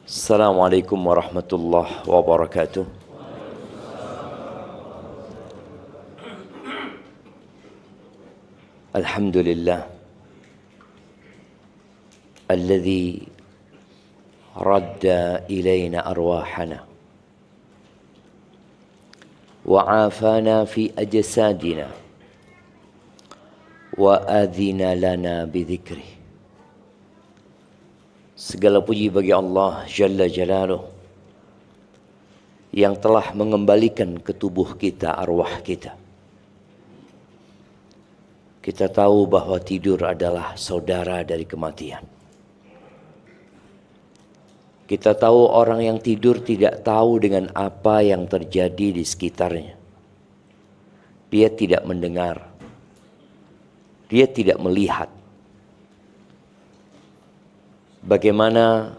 Assalamualaikum warahmatullahi wabarakatuh. Alhamdulillah alladzi radda ilayna arwahana wa afana fi ajsadina wa adhina lana bidzikri. Segala puji bagi Allah Jalla Jalaluh yang telah mengembalikan ke tubuh kita, arwah kita. Kita tahu bahwa tidur adalah saudara dari kematian. Kita tahu orang yang tidur tidak tahu dengan apa yang terjadi di sekitarnya. Dia tidak mendengar. Dia tidak melihat. Bagaimana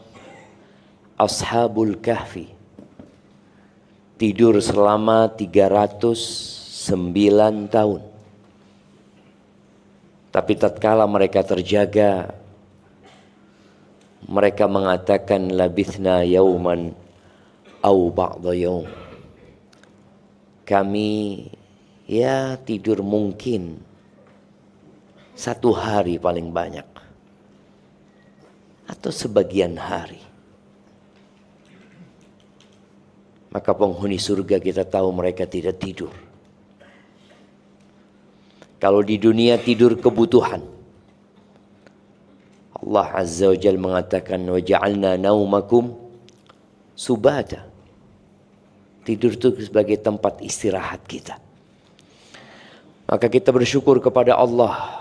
Ashabul Kahfi tidur selama 309 tahun. Tapi tatkala mereka terjaga, mereka mengatakan labithna yauman au ba'da yaum. Kami tidur mungkin satu hari paling banyak, atau sebagian hari. Maka penghuni surga kita tahu mereka tidak tidur. Kalau di dunia tidur kebutuhan, Allah Azza wa Jalla mengatakan wa ja'alna naumakum subata. Tidur itu sebagai tempat istirahat kita. Maka kita bersyukur kepada Allah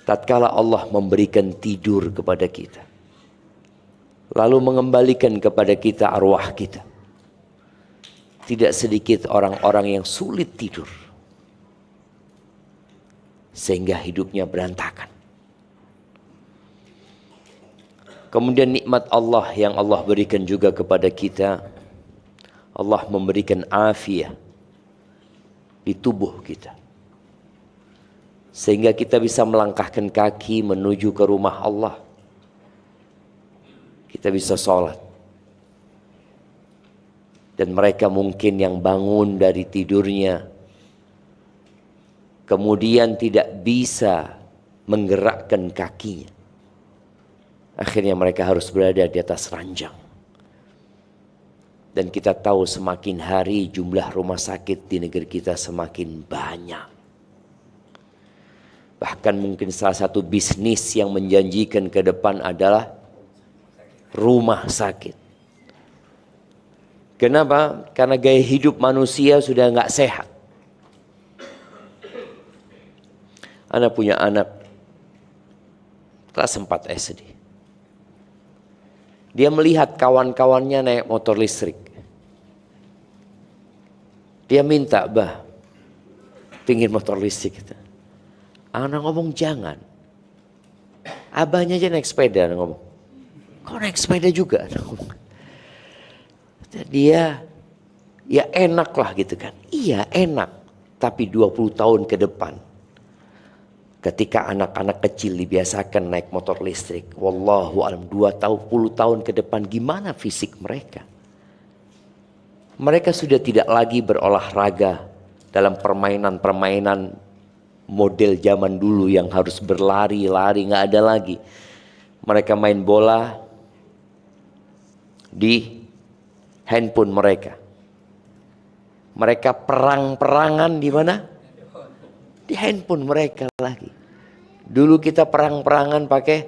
tatkala Allah memberikan tidur kepada kita, lalu mengembalikan kepada kita arwah kita. Tidak sedikit orang-orang yang sulit tidur, sehingga hidupnya berantakan. Kemudian nikmat Allah yang Allah berikan juga kepada kita, Allah memberikan afiat di tubuh kita, sehingga kita bisa melangkahkan kaki menuju ke rumah Allah. Kita bisa sholat. Dan mereka mungkin yang bangun dari tidurnya, kemudian tidak bisa menggerakkan kakinya. Akhirnya mereka harus berada di atas ranjang. Dan kita tahu semakin hari jumlah rumah sakit di negeri kita semakin banyak. Bahkan mungkin salah satu bisnis yang menjanjikan ke depan adalah rumah sakit. Kenapa? Karena gaya hidup manusia sudah nggak sehat. Ana punya anak kelas 4 SD. Dia melihat kawan-kawannya naik motor listrik. Dia minta, "Bah, pingin motor listrik." Anak ngomong jangan. Abahnya aja naik sepeda. Anak ngomong, kau naik sepeda juga? Anak ngomong. Dia ya enak lah gitu kan. Iya enak. Tapi 20 tahun ke depan, ketika anak-anak kecil dibiasakan naik motor listrik, wallahu alam 20 tahun ke depan gimana fisik mereka? Mereka sudah tidak lagi berolahraga dalam permainan-permainan model zaman dulu yang harus berlari-lari, nggak ada lagi. Mereka main bola di handphone mereka. Mereka perang-perangan di mana? Di handphone mereka lagi. Dulu kita perang-perangan pakai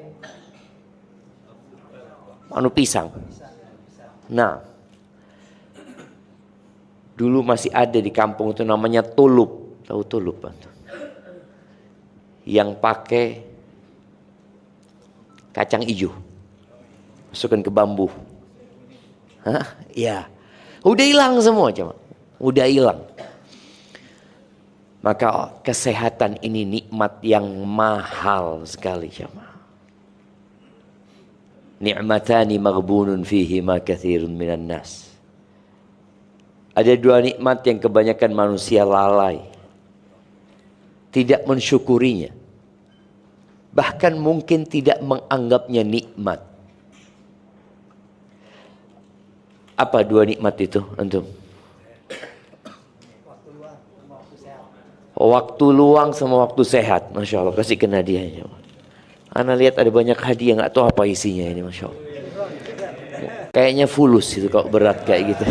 anu pisang. Nah, dulu masih ada di kampung itu namanya tulup. Tahu tulup kan? Yang pakai kacang hijau, masukkan ke bambu. Hah? Ya, udah hilang semua coba, udah hilang. Maka kesehatan ini nikmat yang mahal sekali coba. Ni'matani maghbunun fihi ma katsirun minan nas. Ada dua nikmat yang kebanyakan manusia lalai, tidak mensyukurinya, bahkan mungkin tidak menganggapnya nikmat. Apa dua nikmat itu antum? Waktu luang sama waktu sehat. Masya Allah, kasih kena hadiahnya. Ana lihat ada banyak hadiah, nggak tahu apa isinya ini, Masya Allah. Kayaknya fulus itu kalau berat kayak gitu.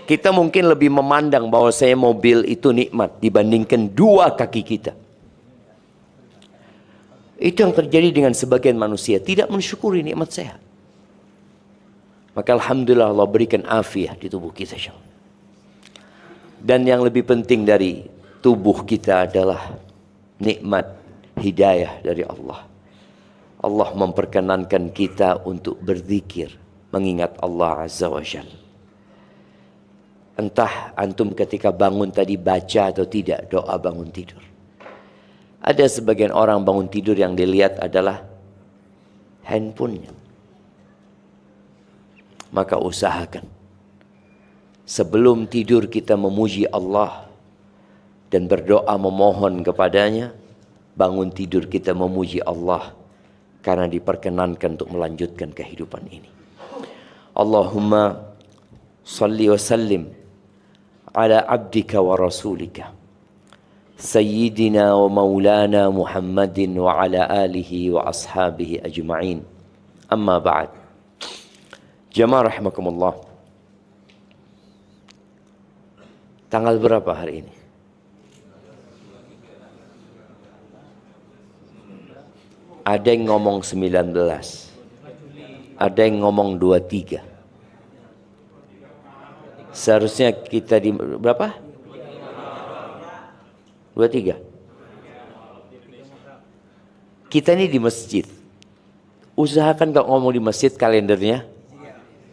Kita mungkin lebih memandang bahwa saya mobil itu nikmat dibandingkan dua kaki kita. Itu yang terjadi dengan sebagian manusia, tidak mensyukuri nikmat sehat. Maka alhamdulillah Allah berikan afiah di tubuh kita. Dan yang lebih penting dari tubuh kita adalah nikmat hidayah dari Allah. Allah memperkenankan kita untuk berzikir, mengingat Allah Azza wa Jalla. Entah antum ketika bangun tadi baca atau tidak doa bangun tidur. Ada sebagian orang bangun tidur yang dilihat adalah handphonenya. Maka usahakan sebelum tidur kita memuji Allah dan berdoa memohon kepadanya. Bangun tidur kita memuji Allah karena diperkenankan untuk melanjutkan kehidupan ini. Allahumma salli wa sallim ala abdika wa rasulika Sayyidina wa maulana Muhammadin wa ala alihi wa ashabihi ajma'in. Amma ba'd. Jamaah rahimakumullah. Tanggal berapa hari ini? Ada yang ngomong 19. Ada yang ngomong 23. Seharusnya kita di berapa? 23. Kita ini di masjid. Usahakan kalau ngomong di masjid kalendernya,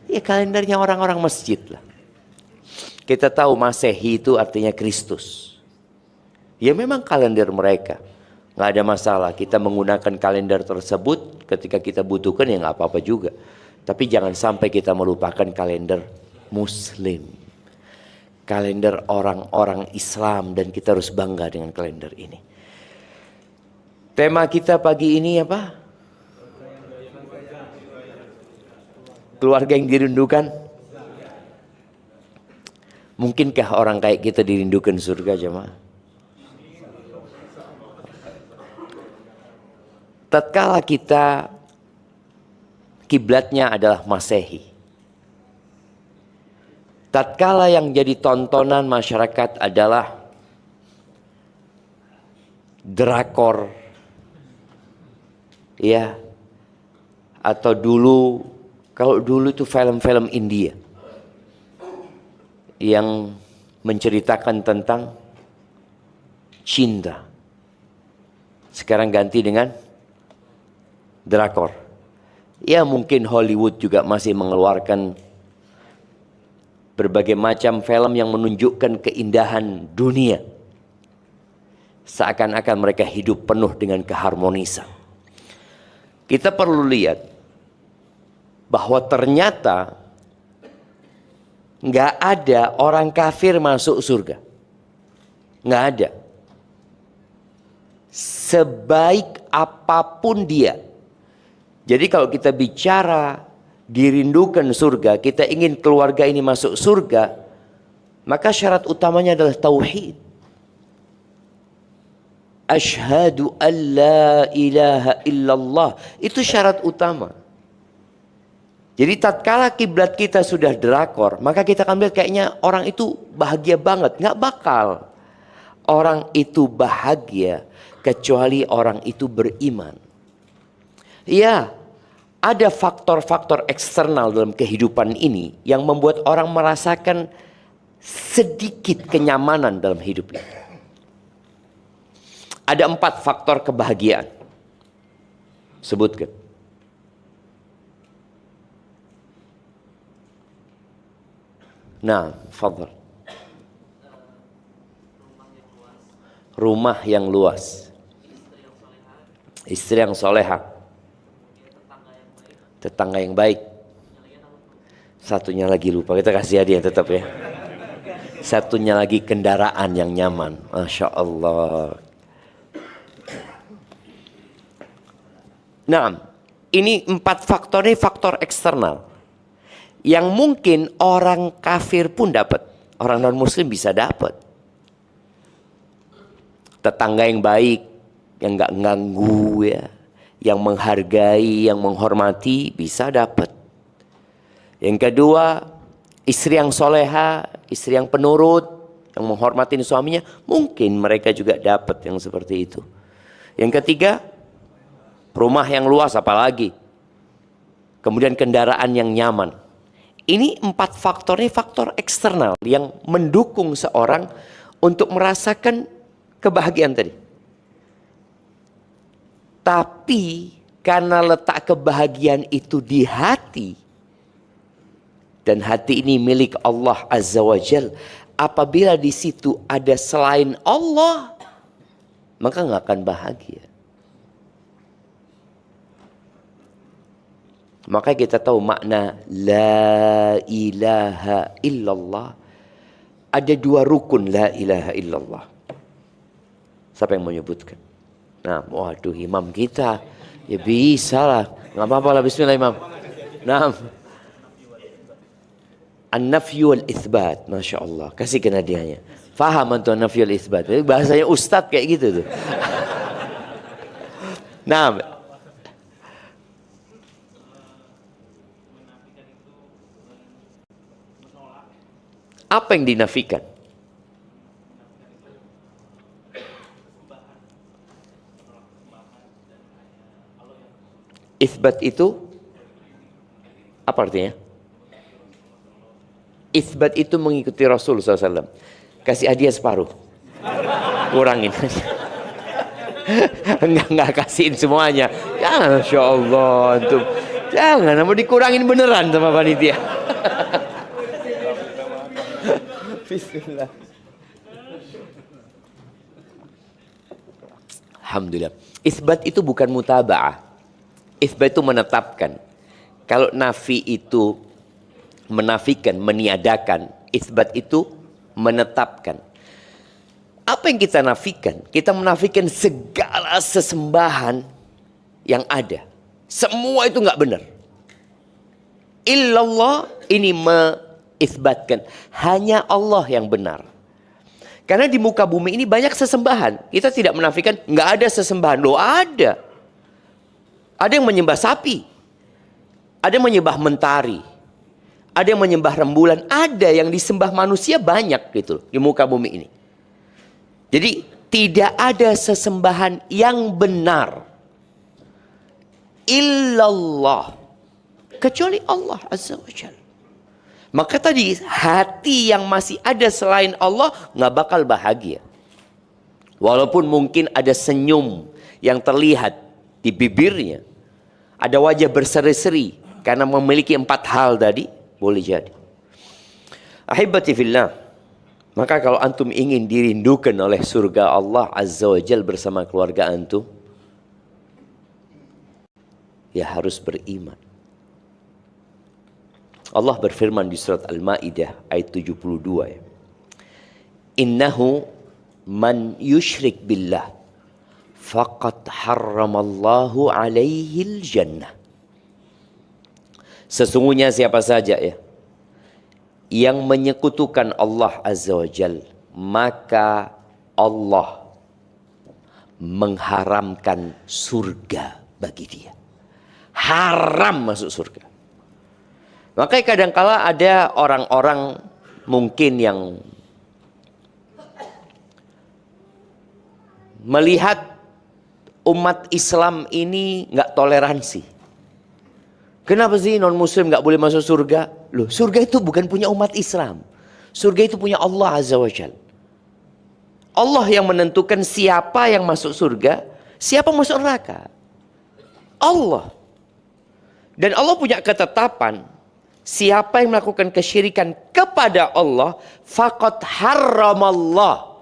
ya kalendernya orang-orang masjid lah. Kita tahu Masehi itu artinya Kristus. Ya memang kalender mereka. Nggak ada masalah. Kita menggunakan kalender tersebut ketika kita butuhkan ya nggak apa-apa juga. Tapi jangan sampai kita melupakan kalender Muslim. Kalender orang-orang Islam, dan kita harus bangga dengan kalender ini. Tema kita pagi ini apa? Keluarga yang dirindukan. Mungkinkah orang kayak kita dirindukan surga, jemaah? Tatkala kita kiblatnya adalah Masehi. Tatkala yang jadi tontonan masyarakat adalah drakor, ya, atau dulu, kalau dulu itu film-film India yang menceritakan tentang cinta. Sekarang ganti dengan drakor. Ya mungkin Hollywood juga masih mengeluarkan berbagai macam film yang menunjukkan keindahan dunia. Seakan-akan mereka hidup penuh dengan keharmonisan. Kita perlu lihat bahwa ternyata nggak ada orang kafir masuk surga. Nggak ada. Sebaik apapun dia. Jadi kalau kita bicara dirindukan surga, kita ingin keluarga ini masuk surga, maka syarat utamanya adalah tauhid. Asyhadu an la ilaha illallah. Itu syarat utama. Jadi tatkala kiblat kita sudah drakor, maka kita akan lihat kayaknya orang itu bahagia banget. Nggak bakal orang itu bahagia kecuali orang itu beriman. Ya, ada faktor-faktor eksternal dalam kehidupan ini yang membuat orang merasakan sedikit kenyamanan dalam hidup ini. Ada 4 faktor kebahagiaan. Sebutkan. Nah, fadhal. Rumah yang luas. Istri yang soleha. Tetangga yang baik. Satunya lagi lupa, kita kasih hadiah tetap ya. Satunya lagi kendaraan yang nyaman. Masya Allah. Nah, Ini 4 faktor ini faktor eksternal. Yang mungkin orang kafir pun dapat. Orang non-muslim bisa dapat. Tetangga yang baik, yang nggak ganggu ya, yang menghargai, yang menghormati bisa dapat. Yang kedua, istri yang soleha, istri yang penurut, yang menghormati suaminya, mungkin mereka juga dapat yang seperti itu. Yang ketiga, rumah yang luas apalagi. Kemudian kendaraan yang nyaman. Ini 4 faktor ini faktor eksternal yang mendukung seorang untuk merasakan kebahagiaan tadi. Tapi karena letak kebahagiaan itu di hati, dan hati ini milik Allah Azza wa Jal, apabila di situ ada selain Allah, maka nggak akan bahagia. Maka kita tahu makna la ilaha illallah. Ada 2 rukun la ilaha illallah. Siapa yang menyebutkan? Nah, waduh imam kita. Ya bisa lah. Nggak apa-apa lah, bismillah imam. Nah. An-nafyu wal itsbat. Masya Allah. Kasihkan hadiahnya. Faham antum an-nafyu wal itsbat. Bahasanya ustadz kayak gitu tuh. Nah. Apa yang dinafikan? Itsbat itu apa artinya? Itsbat itu mengikuti Rasul SAW. Kasih hadiah separuh. Kurangin. Enggak kasihin semuanya. Jangan, Masya Allah. Antum. Jangan, mau dikurangin beneran sama panitia. Bismillah. Alhamdulillah. Itsbat itu bukan mutaba'ah. Itsbat itu menetapkan. Kalau nafi itu menafikan, meniadakan. Itsbat itu menetapkan. Apa yang kita nafikan? Kita menafikan segala sesembahan yang ada. Semua itu nggak benar. Illallah ini isbatkan hanya Allah yang benar. Karena di muka bumi ini banyak sesembahan. Kita tidak menafikan nggak ada sesembahan. Loh ada. Ada yang menyembah sapi. Ada yang menyembah mentari. Ada yang menyembah rembulan. Ada yang disembah manusia banyak gitu di muka bumi ini. Jadi tidak ada sesembahan yang benar illallah kecuali Allah Azza wa Jalla. Maka tadi hati yang masih ada selain Allah nggak bakal bahagia. Walaupun mungkin ada senyum yang terlihat di bibirnya, ada wajah berseri-seri karena memiliki 4 hal tadi, boleh jadi. Ahibati fillah, maka kalau antum ingin dirindukan oleh surga Allah Azza wa Jal bersama keluarga antum, ya harus beriman. Allah berfirman di surat Al-Maidah ayat 72 ya. Innahu man yushrik billah faqad harramallahu alaihil jannah. Sesungguhnya siapa saja ya yang menyekutukan Allah Azza wa Jal, maka Allah mengharamkan surga bagi dia. Haram masuk surga. Makanya kadangkala ada orang-orang mungkin yang melihat umat Islam ini nggak toleransi. Kenapa sih non muslim nggak boleh masuk surga? Loh, surga itu bukan punya umat Islam. Surga itu punya Allah Azza wa Jalla. Allah yang menentukan siapa yang masuk surga, siapa masuk neraka. Allah. Dan Allah punya ketetapan. Siapa yang melakukan kesyirikan kepada Allah, faqad harramallah.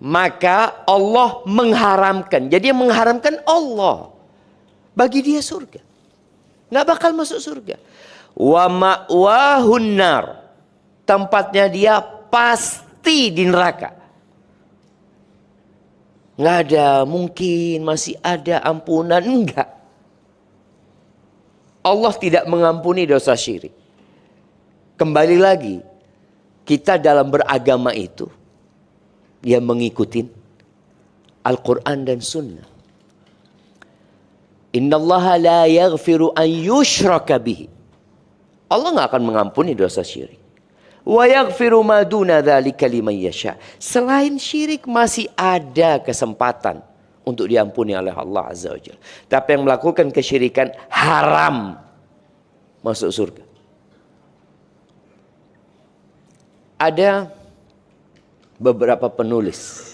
Maka Allah mengharamkan. Jadi yang mengharamkan Allah. Bagi dia surga. Nggak bakal masuk surga. Wa ma'wahun nar. Tempatnya dia pasti di neraka. Nggak ada, mungkin masih ada ampunan. Enggak. 4 Allah tidak mengampuni dosa syirik. Kembali lagi, kita dalam beragama itu dia mengikuti Al-Quran dan Sunnah. Innallaha la yaghfiru an yushraka bihi. Allah nggak akan mengampuni dosa syirik. Wa yaghfiru ma duna dzalika liman yasha. Selain syirik masih ada kesempatan untuk diampuni oleh Allah Azza wa Jalla. Tapi yang melakukan kesyirikan haram masuk surga. Ada beberapa penulis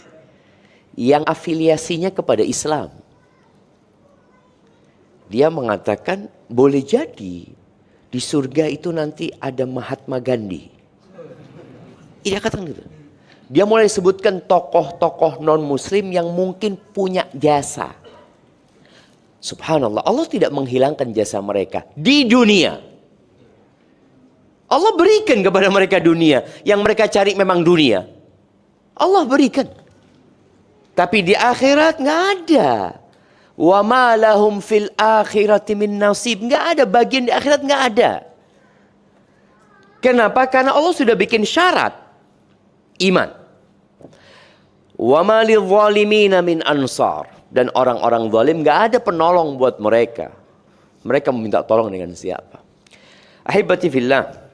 yang afiliasinya kepada Islam. Dia mengatakan boleh jadi di surga itu nanti ada Mahatma Gandhi. Dia katakan gitu. Dia mulai sebutkan tokoh-tokoh non-muslim yang mungkin punya jasa. Subhanallah, Allah tidak menghilangkan jasa mereka di dunia. Allah berikan kepada mereka dunia. Yang mereka cari memang dunia. Allah berikan. Tapi di akhirat nggak ada. Wa ma lahum fil akhirati min nasib. Nggak ada bagian di akhirat, nggak ada. Kenapa? Karena Allah sudah bikin syarat iman. Wa ma lidh-dhalimina min ansar. Dan orang-orang zalim nggak ada penolong buat mereka. Mereka meminta tolong dengan siapa? Ahibati fillah.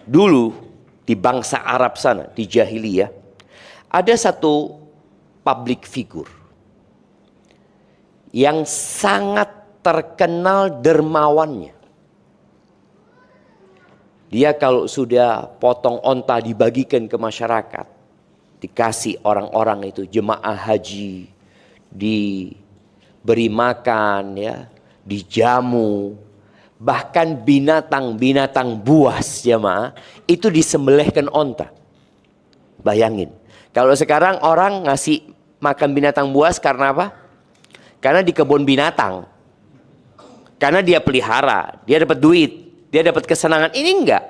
Dulu di bangsa Arab sana, di jahiliyah, ada satu public figure yang sangat terkenal dermawannya. Dia kalau sudah potong onta dibagikan ke masyarakat, dikasih orang-orang itu jemaah haji, diberi makan, ya, dijamu, bahkan binatang-binatang buas jemaah itu disembelihkan onta. Bayangin, kalau sekarang orang ngasih makan binatang buas karena apa? Karena di kebun binatang. Karena dia pelihara, dia dapat duit, dia dapat kesenangan. Ini enggak.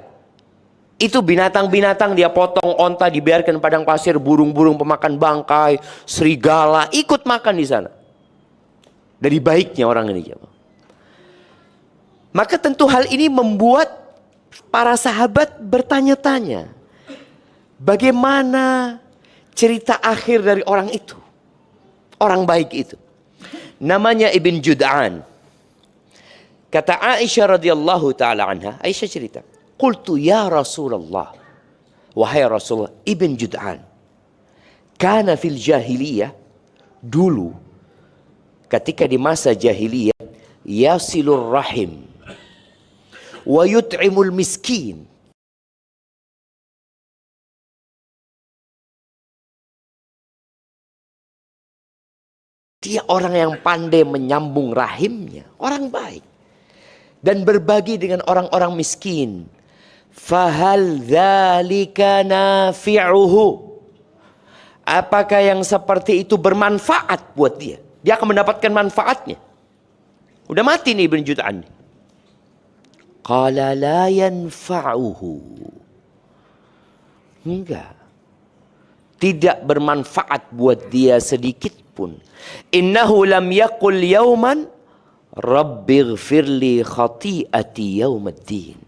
Itu binatang-binatang dia potong onta, dibiarkan padang pasir, burung-burung pemakan bangkai, serigala ikut makan di sana. Dari baiknya orang ini. Maka tentu hal ini membuat para sahabat bertanya-tanya. Bagaimana cerita akhir dari orang itu? Orang baik itu. Namanya Ibn Jud'an. Kata Aisyah radhiyallahu ta'ala anha. Aisyah cerita. Qultu ya Rasulullah. Wahai Rasulullah. Ibn Jud'an. Kana fil jahiliyah. Dulu. Ketika di masa jahiliyah. Yasilur rahim. Wa yut'imul miskin. Dia orang yang pandai menyambung rahimnya. Orang baik. Dan berbagi dengan orang-orang miskin. Fahal dzalika nafi'uhu. Apakah yang seperti itu bermanfaat buat dia? Dia akan mendapatkan manfaatnya. Udah mati nih Ibn Jud'an. Qala la yanfa'uhu. Enggak. Tidak bermanfaat buat dia sedikit pun. Innahu lam yaqul yauman rabbighfirli khati'ati yaumaddin.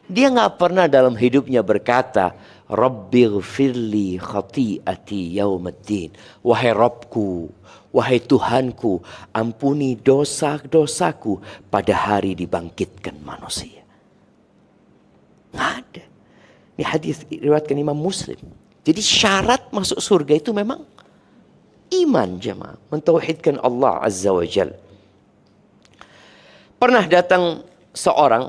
Dia nggak pernah dalam hidupnya berkata rabbighfirli khati'ati yaumaddin. Wahai Rabbku, wahai Tuhanku, ampuni dosa-dosaku pada hari dibangkitkan manusia. Nggak ada. Ini hadis riwayatkan Imam Muslim. Jadi syarat masuk surga itu memang iman jemaah. Mentauhidkan Allah Azza wa Jal. Pernah datang seorang.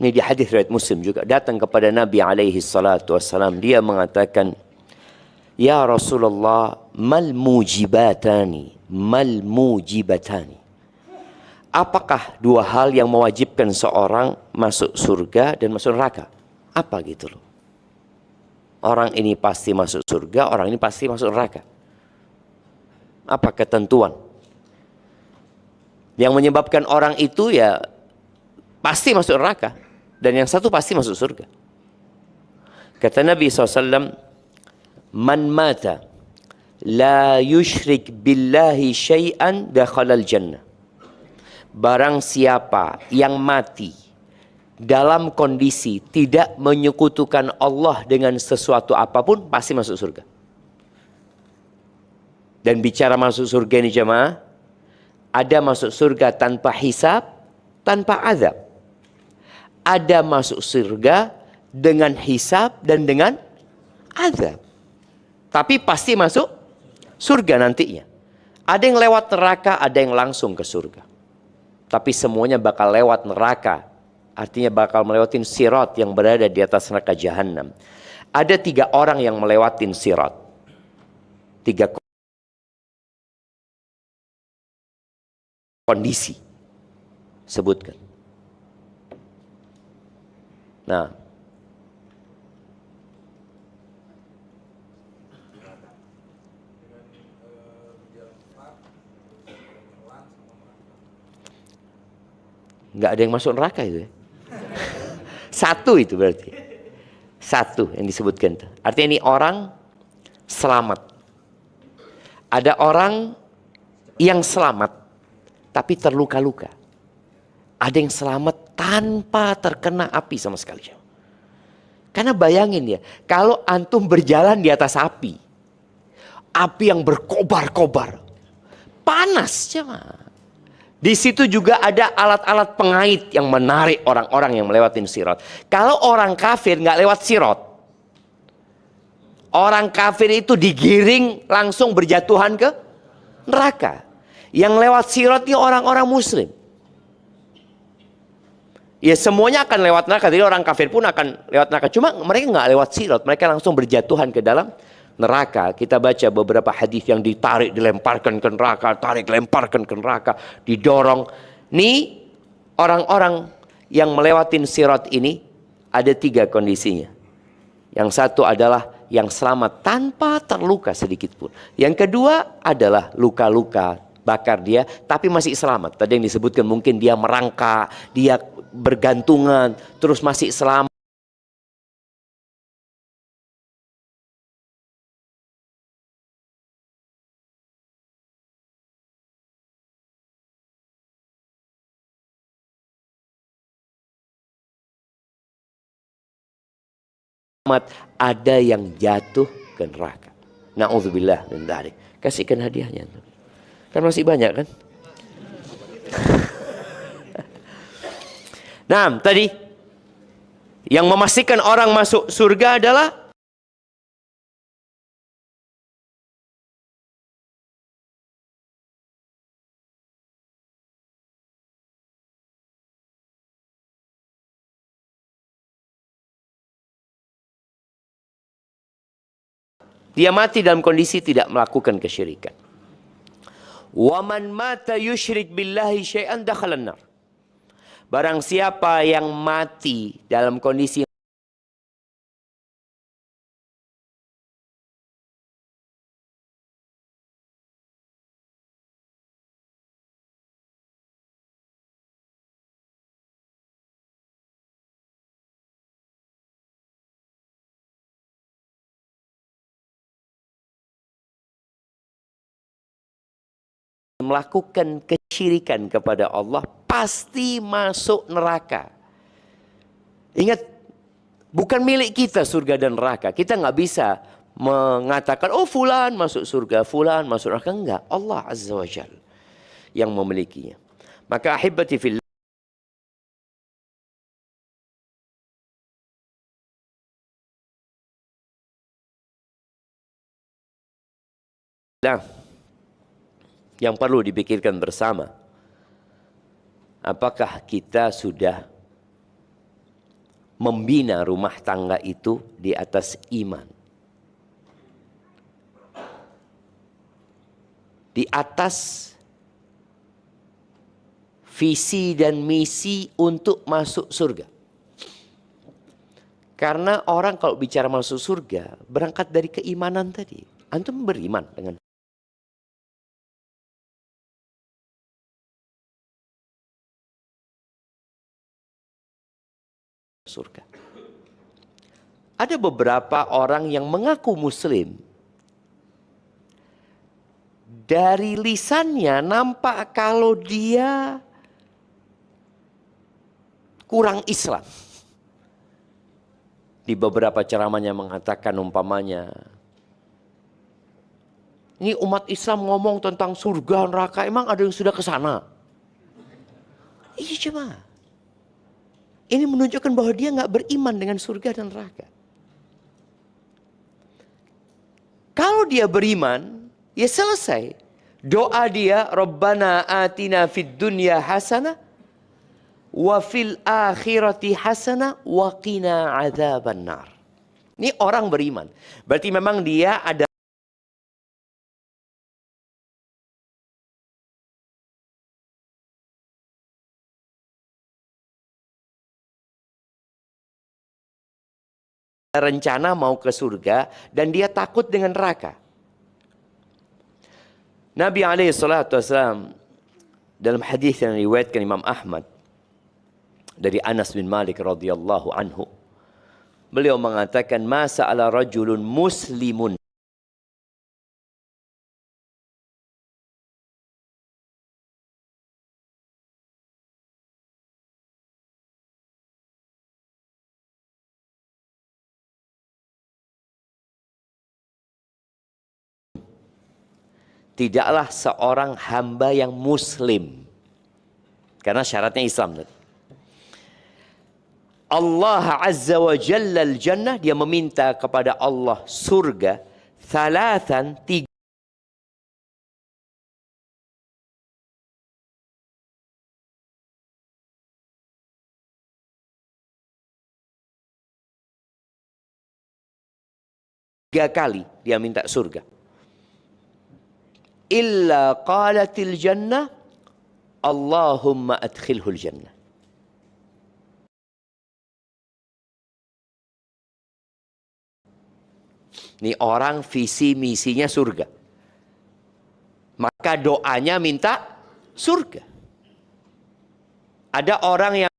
Ini di hadis riwayat Muslim juga. Datang kepada Nabi alaihi salatu wassalam. Dia mengatakan. Ya Rasulullah. Mal mujibatani. Mal mujibatani. Apakah dua hal yang mewajibkan seorang masuk surga dan masuk neraka? Apa gitu loh. Orang ini pasti masuk surga, orang ini pasti masuk neraka. Apa ketentuan? Yang menyebabkan orang itu ya pasti masuk neraka. Dan yang satu pasti masuk surga. Kata Nabi SAW, Man mata la yushrik billahi syai'an dakhalal jannah. barang siapa yang mati dalam kondisi tidak menyekutukan Allah dengan sesuatu apapun, pasti masuk surga. Dan bicara masuk surga ini jemaah, ada masuk surga tanpa hisab, tanpa azab. Ada masuk surga dengan hisab dan dengan azab. Tapi pasti masuk surga nantinya. Ada yang lewat neraka, ada yang langsung ke surga. Tapi semuanya bakal lewat neraka. Artinya bakal melewatin sirat yang berada di atas neraka jahanam. Ada 3 orang yang melewatin sirat. 3 kondisi. Sebutkan. Nah, nggak ada yang masuk neraka itu ya. Satu itu berarti. Satu yang disebutkan itu. Artinya ini orang selamat. Ada orang yang selamat tapi terluka-luka. Ada yang selamat tanpa terkena api sama sekali. Karena bayangin ya, kalau antum berjalan di atas api yang berkobar-kobar, panas jemaah. Di situ juga ada alat-alat pengait yang menarik orang-orang yang melewatin sirat. Kalau orang kafir nggak lewat sirat, orang kafir itu digiring langsung berjatuhan ke neraka. Yang lewat sirat itu orang-orang muslim. Ya semuanya akan lewat neraka. Jadi orang kafir pun akan lewat neraka. Cuma mereka nggak lewat sirat, mereka langsung berjatuhan ke dalam neraka. Kita baca beberapa hadis yang ditarik, dilemparkan ke neraka, tarik, lemparkan ke neraka, didorong. Nih orang-orang yang melewatin sirat ini ada 3 kondisinya. Yang satu adalah yang selamat tanpa terluka sedikit pun. Yang kedua adalah luka-luka bakar dia, tapi masih selamat. Tadi yang disebutkan mungkin dia merangkak, dia bergantungan, terus masih selamat. Ada yang jatuh ke neraka. Na'udzubillah min dzalik. Kasihkan hadiahnya. Kan masih banyak kan? Nah, tadi yang memastikan orang masuk surga adalah dia mati dalam kondisi tidak melakukan kesyirikan. Wa man mata yusyrik billahi syai'an dakhalan nar. Barang siapa yang mati dalam kondisi melakukan kesyirikan kepada Allah, pasti masuk neraka. Ingat, bukan milik kita surga dan neraka. Kita nggak bisa mengatakan, oh fulan masuk surga, fulan masuk neraka. Enggak, Allah Azza wa Jalla yang memilikinya. Maka ahibati fillah, yang perlu dipikirkan bersama, apakah kita sudah membina rumah tangga itu di atas iman, di atas visi dan misi untuk masuk surga. Karena orang kalau bicara masuk surga berangkat dari keimanan tadi. Antum beriman dengan surga. Ada beberapa orang yang mengaku muslim, dari lisannya nampak kalau dia kurang Islam. Di beberapa ceramahnya mengatakan umpamanya, ini umat Islam ngomong tentang surga neraka, emang ada yang sudah ke sana? Iya cuma. Ini menunjukkan bahwa dia nggak beriman dengan surga dan neraka. Kalau dia beriman, ya selesai. Doa dia, Rabbana atina fid dunya hasanah wa fil akhirati hasanah wa qina adzabannar. Ini orang beriman. Berarti memang dia ada rencana mau ke surga dan dia takut dengan neraka. Nabi SAW dalam hadis yang diriwayatkan Imam Ahmad dari Anas bin Malik radhiyallahu anhu, beliau mengatakan, ma sa'ala rajulun muslimun tidaklah seorang hamba yang muslim, karena syaratnya Islam. Allah Azza wa Jalla al-Jannah, dia meminta kepada Allah surga, thalathan, tiga kali dia minta surga. Illa qalatil jannah, Allahumma adkhilhul jannah. Ini orang visi misinya surga, maka doanya minta surga. Ada orang yang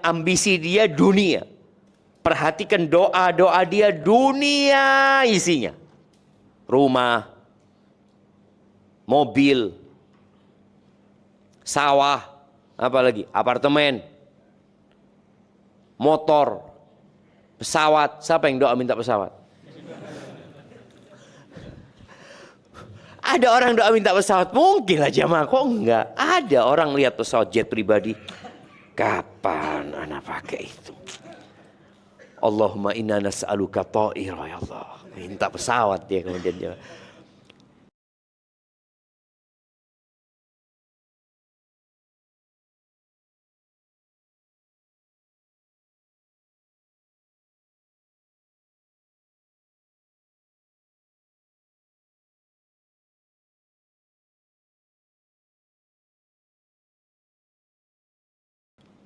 ambisi dia dunia. Perhatikan doa-doa dia, dunia isinya. Rumah, mobil, sawah, apalagi apartemen, motor, pesawat. Siapa yang doa minta pesawat? Ada orang doa minta pesawat? Mungkin lah jamaah, kok enggak? Ada orang lihat pesawat jet pribadi, kapan anak pakai itu? Allahumma inna nas'aluka ta'ira ya Allah. Minta pesawat dia kemudian dia.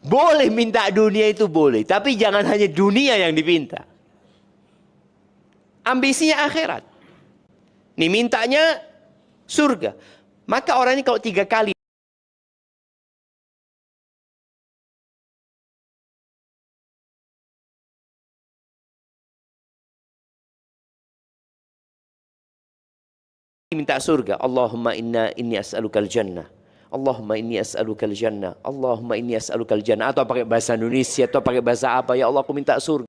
Boleh minta dunia itu boleh, tapi jangan hanya dunia yang dipinta. Ambisinya akhirat. Nih mintanya surga. Maka orang ini kalau 3 kali minta surga, Allahumma inni as'alukal jannah. Allahumma inni as'alukal jannah. Allahumma inni as'alukal jannah. Atau pakai bahasa Indonesia, atau pakai bahasa apa, ya Allah aku minta surga.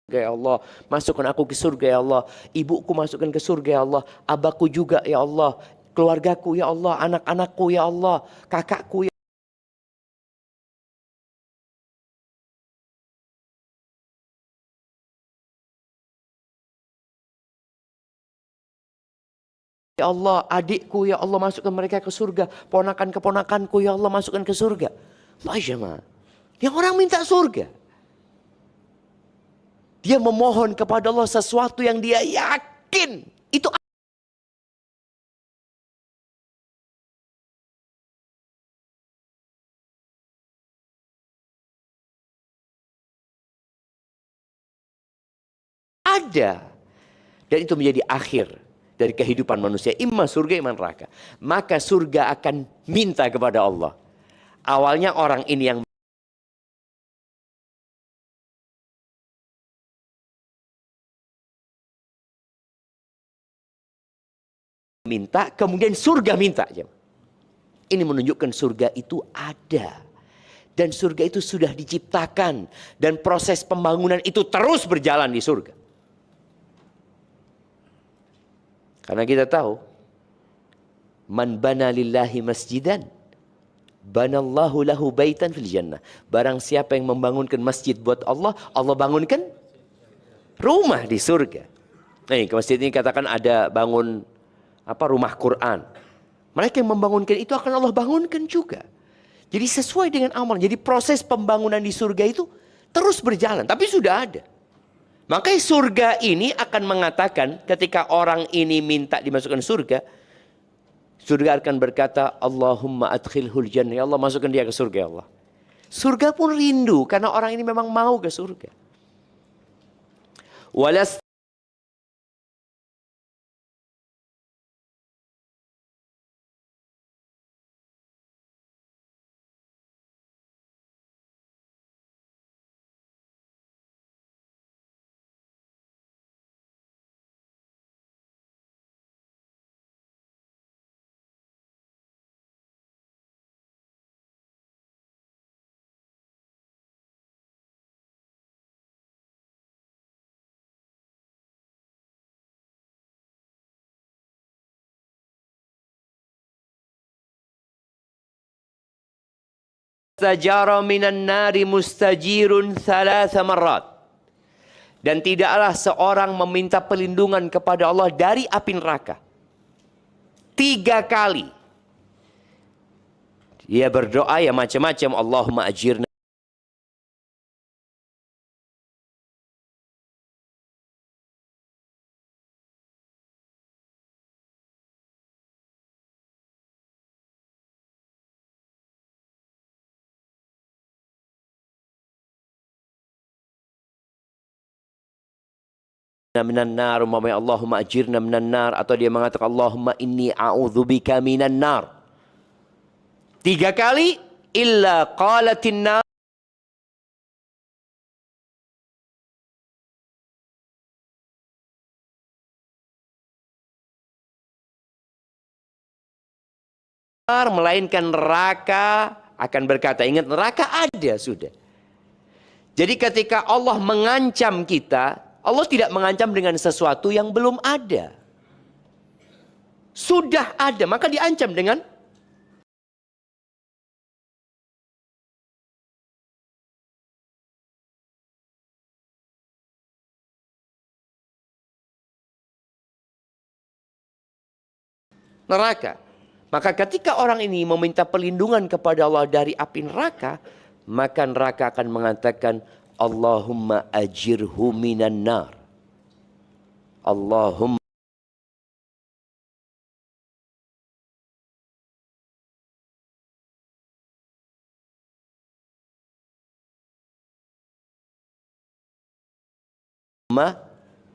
Ya Allah, masukkan aku ke surga ya Allah. Ibuku masukkan ke surga ya Allah. Abahku juga ya Allah. Keluargaku ya Allah. Anak-anakku ya Allah. Kakakku ya Allah. Adikku ya Allah, masukkan mereka ke surga. Ponakan-keponakanku ya Allah, masukkan ke surga. Majama. Yang orang minta surga, dia memohon kepada Allah sesuatu yang dia yakin itu ada. Dan itu menjadi akhir dari kehidupan manusia. Imma surga, imma neraka. Maka surga akan minta kepada Allah. Awalnya orang ini yang minta, kemudian surga minta. Ini menunjukkan surga itu ada. Dan surga itu sudah diciptakan. Dan proses pembangunan itu terus berjalan di surga. Karena kita tahu, man bana lillahi masjidan, banallahu lahu baitan fil jannah. Barang siapa yang membangunkan masjid buat Allah, Allah bangunkan rumah di surga. Nih, ke masjid ini katakan ada bangun rumah Quran. Mereka yang membangunkan itu akan Allah bangunkan juga. Jadi sesuai dengan amal. Jadi proses pembangunan di surga itu terus berjalan. Tapi sudah ada. Makanya surga ini akan mengatakan ketika orang ini minta dimasukkan surga. Surga akan berkata, Allahumma adkhilhul jannah. Ya Allah, masukkan dia ke surga, ya Allah. Surga pun rindu karena orang ini memang mau ke surga. Walas Sajara minan nari mustajirun thalatha marrat. Dan tidaklah seorang meminta perlindungan kepada Allah dari api neraka 3 kali. Dia berdoa ya macam-macam. Allahumma ajirna minan nar, Allahumma ajirna minan nar, atau dia mengatakan Allahumma inni a'udzubika minan nar. 3 kali illa qalatin nar melainkan neraka akan berkata, ingat neraka ada sudah. Jadi ketika Allah mengancam kita, Allah tidak mengancam dengan sesuatu yang belum ada. Sudah ada, maka diancam dengan neraka. Maka ketika orang ini meminta perlindungan kepada Allah dari api neraka, maka neraka akan mengatakan, Allahumma ajirhu minan nar. Allahumma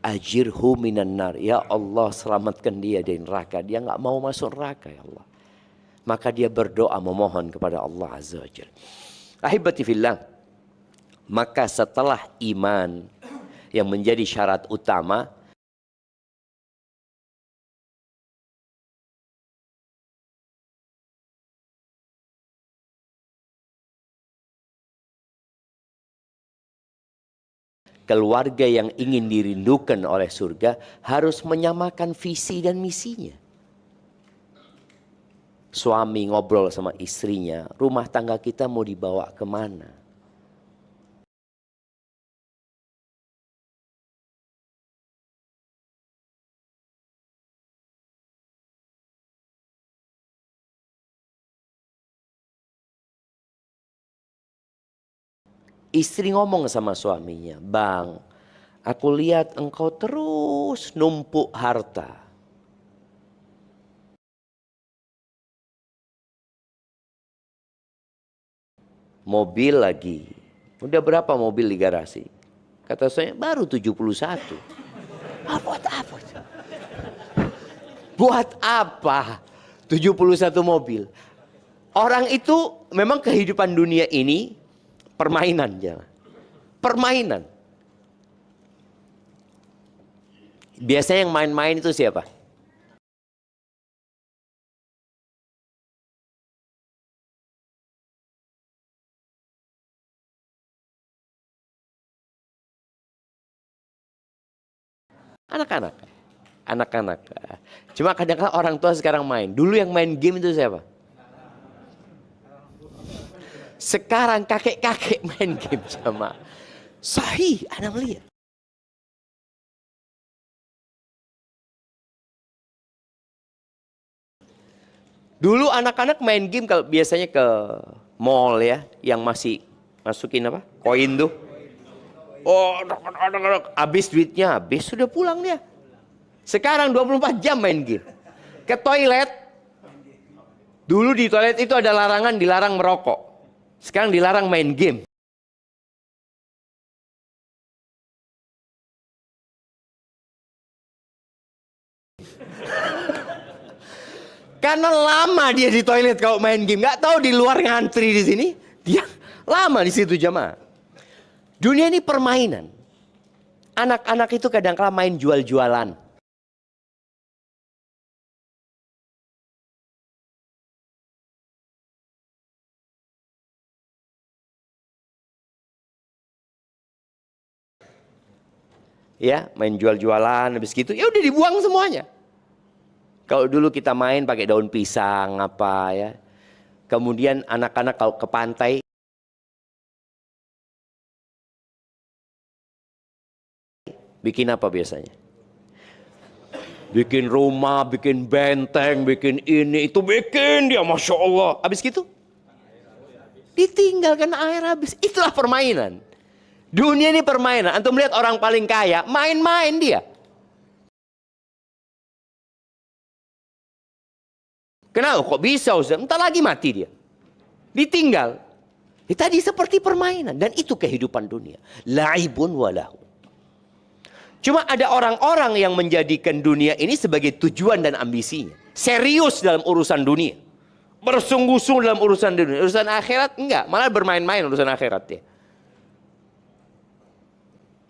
ajirhu minan nar. Ya Allah, selamatkan dia dari neraka. Dia nggak mau masuk neraka, ya Allah. Maka dia berdoa memohon kepada Allah Azza wa Jalla. Ahibati fillah. Maka setelah iman yang menjadi syarat utama, keluarga yang ingin dirindukan oleh surga harus menyamakan visi dan misinya. Suami ngobrol sama istrinya, rumah tangga kita mau dibawa kemana? Istri ngomong sama suaminya, Bang, aku lihat engkau terus numpuk harta. Mobil lagi. Udah berapa mobil di garasi? Kata saya, baru 71. Buat apa? Buat apa? 71 mobil. Orang itu memang kehidupan dunia ini permainan, jangan. Permainan. Biasanya yang main-main itu siapa? Anak-anak. Anak-anak. Cuma kadang-kadang orang tua sekarang main. Dulu yang main game itu siapa? Sekarang kakek-kakek main game sama. Sahih, Anda melihat. Dulu anak-anak main game kalau biasanya ke mall ya, yang masih masukin apa? Koin tuh. Oh, habis duitnya, habis sudah pulang dia. Sekarang 24 jam main game. Ke toilet. Dulu di toilet itu ada larangan, dilarang merokok. Sekarang dilarang main game. Karena lama dia di toilet kalau main game. Nggak tahu di luar ngantri di sini. Dia lama di situ jamaah. Dunia ini permainan. Anak-anak itu kadang-kala main jual-jualan. Ya, main jual-jualan habis gitu. Ya udah dibuang semuanya. Kalau dulu kita main pakai daun pisang apa ya. Kemudian anak-anak kalau ke pantai bikin apa biasanya? Bikin rumah, bikin benteng, bikin ini, itu bikin dia, Masya Allah. Habis gitu, ditinggalkan air habis. Itulah permainan. Dunia ini permainan. Antum melihat orang paling kaya, main-main dia. Kenapa? Kok bisa Ustaz? Entar lagi mati dia. Ditinggal. Tadi seperti permainan. Dan itu kehidupan dunia. La'ibun walahu. Cuma ada orang-orang yang menjadikan dunia ini sebagai tujuan dan ambisinya. Serius dalam urusan dunia. Bersungguh-sungguh dalam urusan dunia. Urusan akhirat enggak. Malah bermain-main urusan akhirat ya.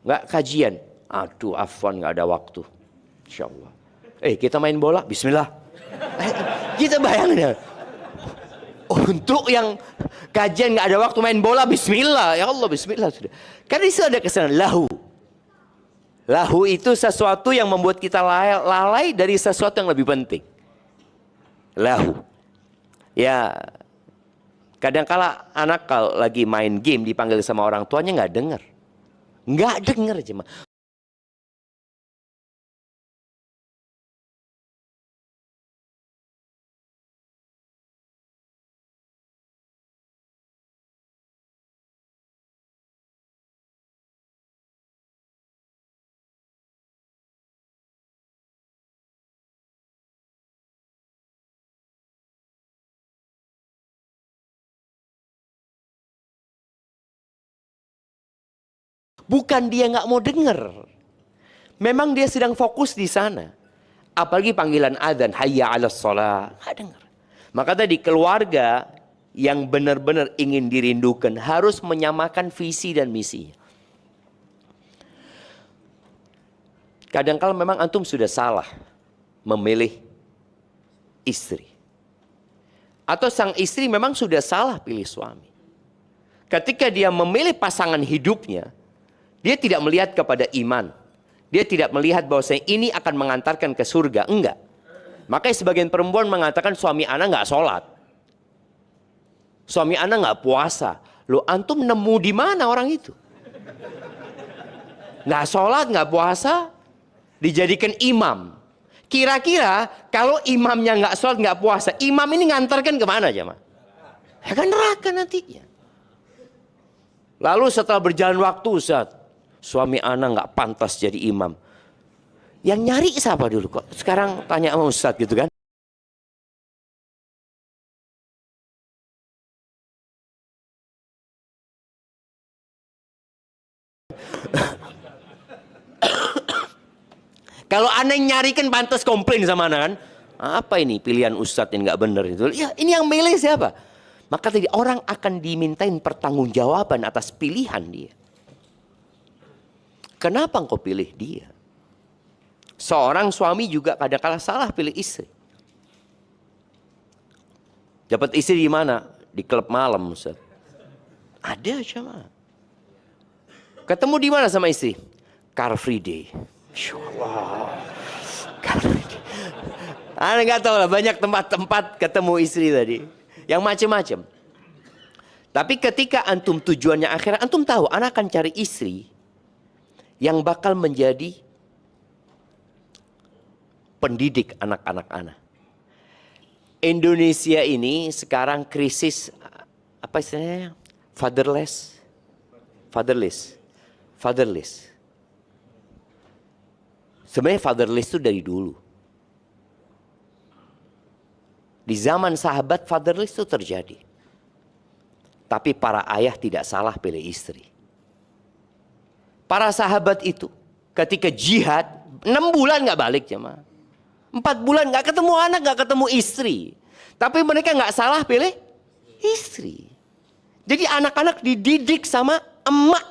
Enggak kajian. Aduh afwan enggak ada waktu. Insya Allah. Kita main bola. Bismillah. Kita bayangin ya. Untuk yang kajian enggak ada waktu main bola. Bismillah. Ya Allah bismillah. Sudah. Karena itu ada kesenangan. Lahu. Lahu itu sesuatu yang membuat kita lalai dari sesuatu yang lebih penting. Lahu. Ya, kadangkala anak kalau lagi main game dipanggil sama orang tuanya nggak dengar. Nggak dengar cuma. Bukan dia nggak mau dengar. Memang dia sedang fokus di sana. Apalagi panggilan adzan, hayya 'alas shalah, nggak dengar. Maka tadi keluarga yang benar-benar ingin dirindukan harus menyamakan visi dan misinya. Kadang-kala memang antum sudah salah memilih istri. Atau sang istri memang sudah salah pilih suami. Ketika dia memilih pasangan hidupnya, dia tidak melihat kepada iman. Dia tidak melihat bahwasanya ini akan mengantarkan ke surga. Enggak. Makanya sebagian perempuan mengatakan suami ana nggak sholat. Suami ana nggak puasa. Loh antum nemu di mana orang itu? Nggak sholat, nggak puasa, dijadikan imam. Kira-kira kalau imamnya nggak sholat, nggak puasa, imam ini ngantarkan kemana jemaah? Ya kan neraka nantinya. Lalu setelah berjalan waktu Ustaz, suami ana nggak pantas jadi imam. Yang nyari siapa dulu kok? Sekarang tanya sama Ustaz gitu kan? Kalau anak yang nyari kan pantas komplain sama anak kan. Apa ini pilihan ustadz yang nggak benar itu? Ya ini yang milih siapa? Maka tadi orang akan dimintain pertanggungjawaban atas pilihan dia. Kenapa engkau pilih dia? Seorang suami juga kadang-kala salah pilih istri. Dapat istri di mana? Di klub malam, Ustaz. Ada cuma. Ketemu di mana sama istri? Car Free Day. Masya Allah. Car Free Day. Anda nggak tahu lah, banyak tempat-tempat ketemu istri tadi. Yang macam-macam. Tapi ketika antum tujuannya akhirat, antum tahu anak akan cari istri yang bakal menjadi pendidik anak-anak anak. Indonesia ini sekarang krisis apa istilahnya? Fatherless. Sebenarnya fatherless itu dari dulu. Di zaman sahabat fatherless itu terjadi. Tapi para ayah tidak salah pilih istri. Para sahabat itu ketika jihad 6 bulan nggak balik jemaah. 4 bulan nggak ketemu anak, nggak ketemu istri. Tapi mereka nggak salah pilih istri. Jadi anak-anak dididik sama emak.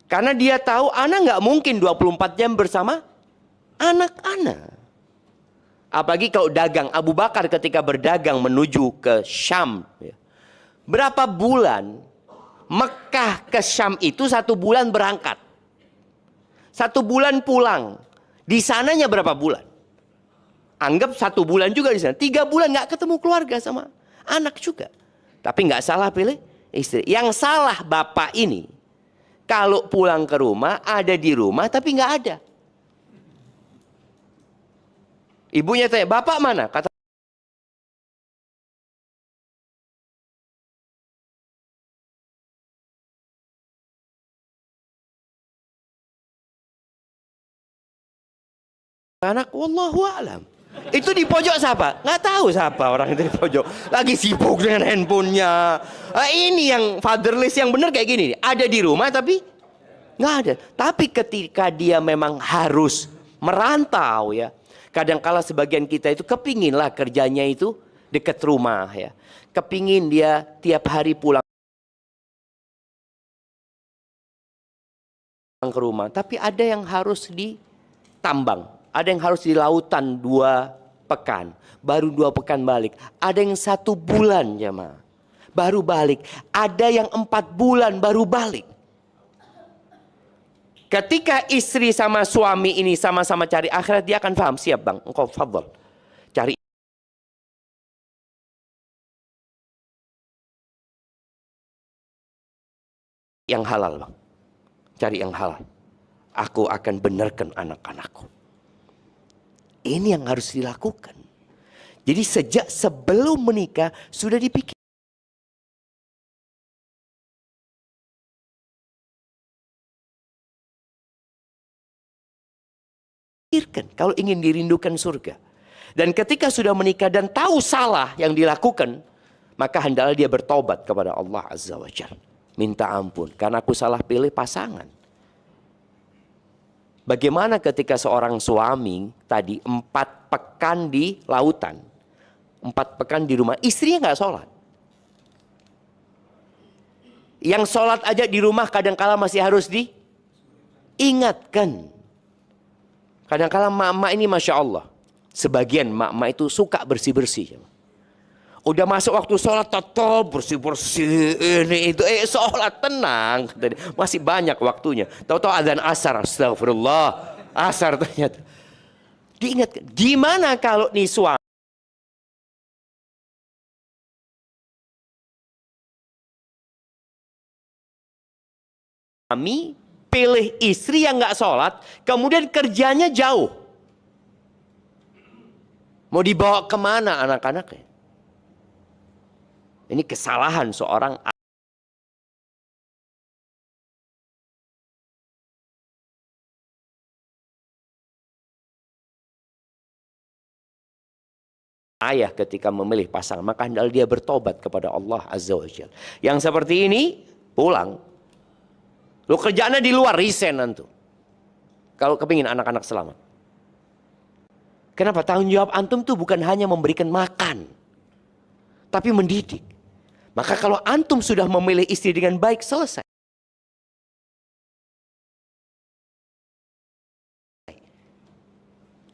Karena dia tahu anak nggak mungkin 24 jam bersama anak-anak. Apalagi kalau dagang. Abu Bakar ketika berdagang menuju ke Syam. Berapa bulan Mekah ke Syam itu 1 bulan berangkat. 1 bulan pulang. Di sananya berapa bulan? Anggap 1 bulan juga di sana. 3 bulan nggak ketemu keluarga sama anak juga. Tapi nggak salah pilih istri. Yang salah bapak ini. Kalau pulang ke rumah, ada di rumah tapi nggak ada. Ibunya tanya, bapak mana? Kata anak, wallahu alam. Itu di pojok siapa? Nggak tahu siapa orang itu di pojok. Lagi sibuk dengan handphonenya. Ini yang fatherless yang benar kayak gini. Ada di rumah tapi nggak ada. Tapi ketika dia memang harus merantau ya. Kadangkala sebagian kita itu kepingin lah kerjanya itu dekat rumah ya. Kepingin dia tiap hari pulang ke rumah. Tapi ada yang harus ditambang. Ada yang harus di lautan 2 pekan. Baru 2 pekan balik. Ada yang 1 bulan jemaah. Baru balik. Ada yang 4 bulan baru balik. Ketika istri sama suami ini sama-sama cari akhirat, dia akan paham. Siap bang, engkau fadhal. Cari yang halal bang. Cari yang halal. Aku akan benarkan anak-anakku. Ini yang harus dilakukan. Jadi sejak sebelum menikah sudah dipikirkan. Kalau ingin dirindukan surga. Dan ketika sudah menikah dan tahu salah yang dilakukan, maka hendaklah dia bertobat kepada Allah Azza wa Jalla. Minta ampun karena aku salah pilih pasangan. Bagaimana ketika seorang suami tadi 4 pekan di lautan, 4 pekan di rumah, istrinya nggak sholat. Yang sholat aja di rumah kadang-kala masih harus diingatkan. Kadang-kala mak-mak ini Masya Allah. Sebagian mak-mak itu suka bersih-bersih. Udah masuk waktu sholat, tetap bersih-bersih. Ini itu, sholat tenang. Masih banyak waktunya. Tahu-tahu adzan asar, astagfirullah. Asar ternyata. Diingatkan, gimana kalau nih suami pilih istri yang nggak sholat, kemudian kerjanya jauh. Mau dibawa kemana anak-anaknya? Ini kesalahan seorang ayah ketika memilih pasangan, maka hendaklah dia bertobat kepada Allah Azza wa Jalla. Yang seperti ini, pulang. Lu kerjaannya di luar, resign antum. Kalau kepingin anak-anak selamat. Kenapa? Tanggung jawab antum tuh bukan hanya memberikan makan, tapi mendidik. Maka kalau antum sudah memilih istri dengan baik, selesai.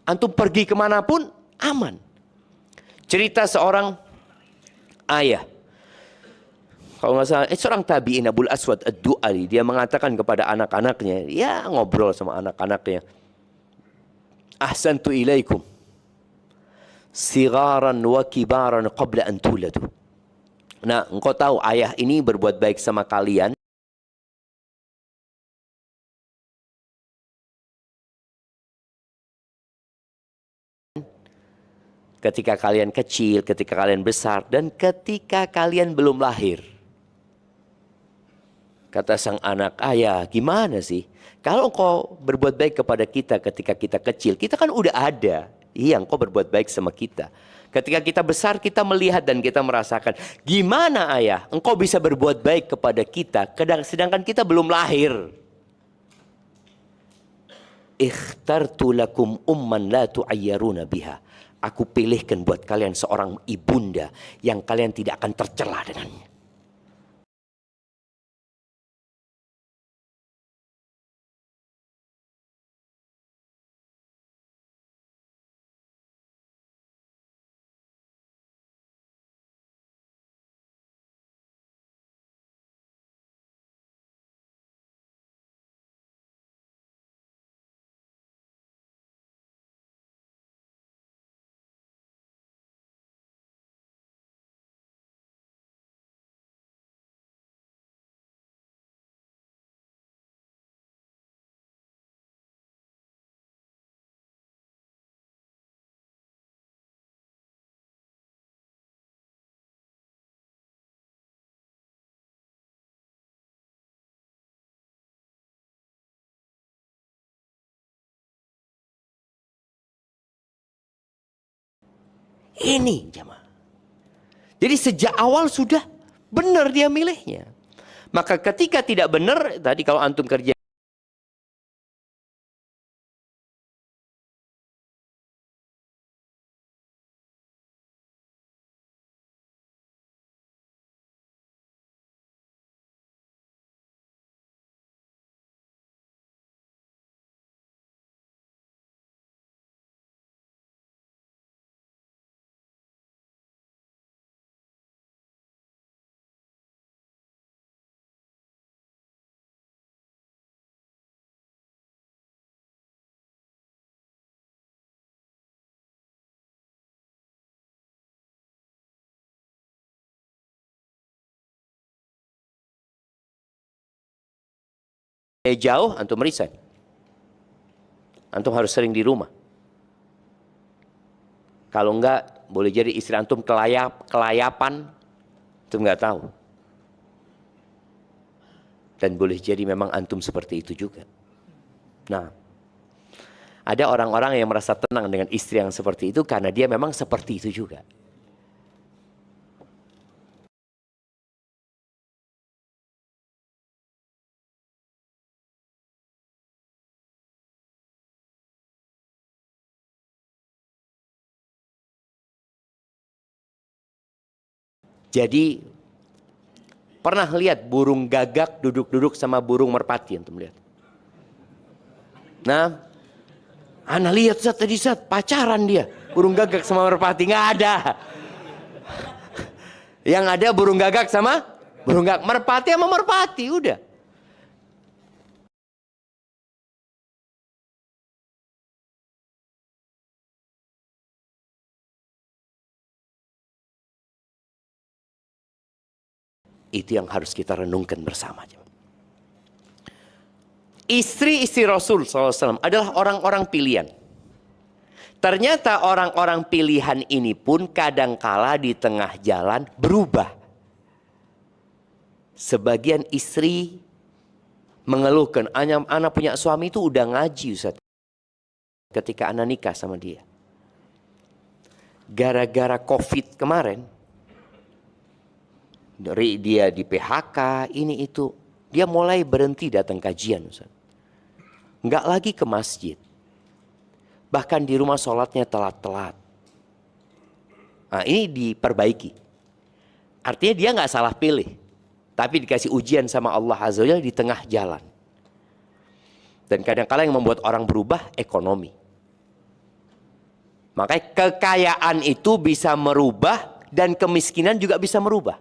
Antum pergi kemanapun, aman. Cerita seorang ayah. Kalau nggak salah, seorang tabi'in Abul Aswad Ad-Du'ali. Dia mengatakan kepada anak-anaknya, ya ngobrol sama anak-anaknya. Ahsantu ilaikum. Sigaran wa kibaran qabla an tuladu. Nah, engkau tahu ayah ini berbuat baik sama kalian. Ketika kalian kecil, ketika kalian besar, dan ketika kalian belum lahir. Kata sang anak, ayah gimana sih? Kalau engkau berbuat baik kepada kita ketika kita kecil, kita kan udah ada. Iya, engkau berbuat baik sama kita. Ketika kita besar, kita melihat dan kita merasakan. Gimana ayah, engkau bisa berbuat baik kepada kita, sedangkan kita belum lahir. Ikhtartu lakum umman la tu'ayyaruna biha. Aku pilihkan buat kalian seorang ibunda yang kalian tidak akan tercela dengannya. Ini jemaah. Jadi sejak awal sudah benar dia milihnya. Maka ketika tidak benar, tadi kalau antum kerja jauh, antum resign. Antum harus sering di rumah. Kalau enggak, boleh jadi istri antum kelayapan, antum nggak tahu. Dan boleh jadi memang antum seperti itu juga. Nah, ada orang-orang yang merasa tenang dengan istri yang seperti itu karena dia memang seperti itu juga. Jadi pernah lihat burung gagak duduk-duduk sama burung merpati, antum lihat? Nah, ana lihat tadi pacaran dia, burung gagak sama merpati, nggak ada. Yang ada burung gagak sama burung gagak, merpati sama merpati, udah. Itu yang harus kita renungkan bersama. Istri-istri Rasul SAW adalah orang-orang pilihan. Ternyata orang-orang pilihan ini pun kadangkala di tengah jalan berubah. Sebagian istri mengeluhkan, anak punya suami itu udah ngaji Ustaz ketika anak nikah sama dia. gara-gara COVID kemarin, dari dia di PHK, ini itu, dia mulai berhenti datang kajian, Ustaz. Nggak lagi ke masjid. Bahkan di rumah sholatnya telat-telat. Nah, ini diperbaiki. Artinya dia nggak salah pilih. Tapi dikasih ujian sama Allah Azza wa Jalla di tengah jalan. Dan kadang-kadang yang membuat orang berubah, ekonomi. Makanya kekayaan itu bisa merubah dan kemiskinan juga bisa merubah.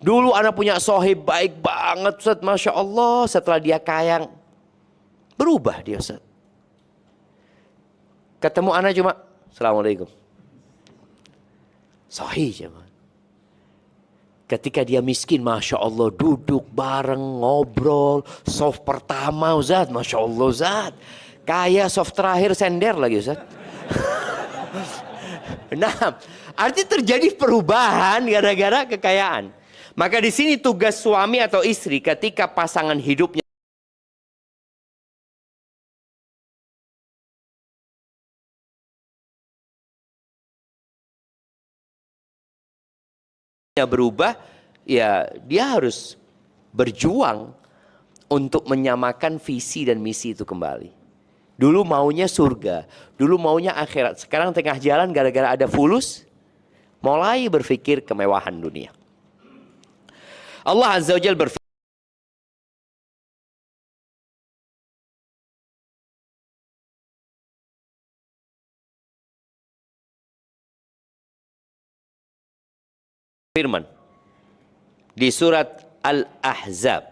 Dulu anak punya sohib baik banget, Ustaz, Masya Allah. Setelah dia kaya, berubah dia, Ustaz. Ketemu anak cuma, Assalamualaikum. Sahih cuman. Ketika dia miskin, Masya Allah, duduk bareng, ngobrol. Soft pertama, Ustaz, Masya Allah, Ustaz. Kayak soft terakhir sender lagi, Ustaz. Nah, artinya terjadi perubahan gara-gara kekayaan. Maka di sini tugas suami atau istri ketika pasangan hidupnya berubah, ya dia harus berjuang untuk menyamakan visi dan misi itu kembali. Dulu maunya surga, dulu maunya akhirat. Sekarang tengah jalan gara-gara ada fulus, mulai berpikir kemewahan dunia. Allah Azza wa Jalla berfirman di surat Al-Ahzab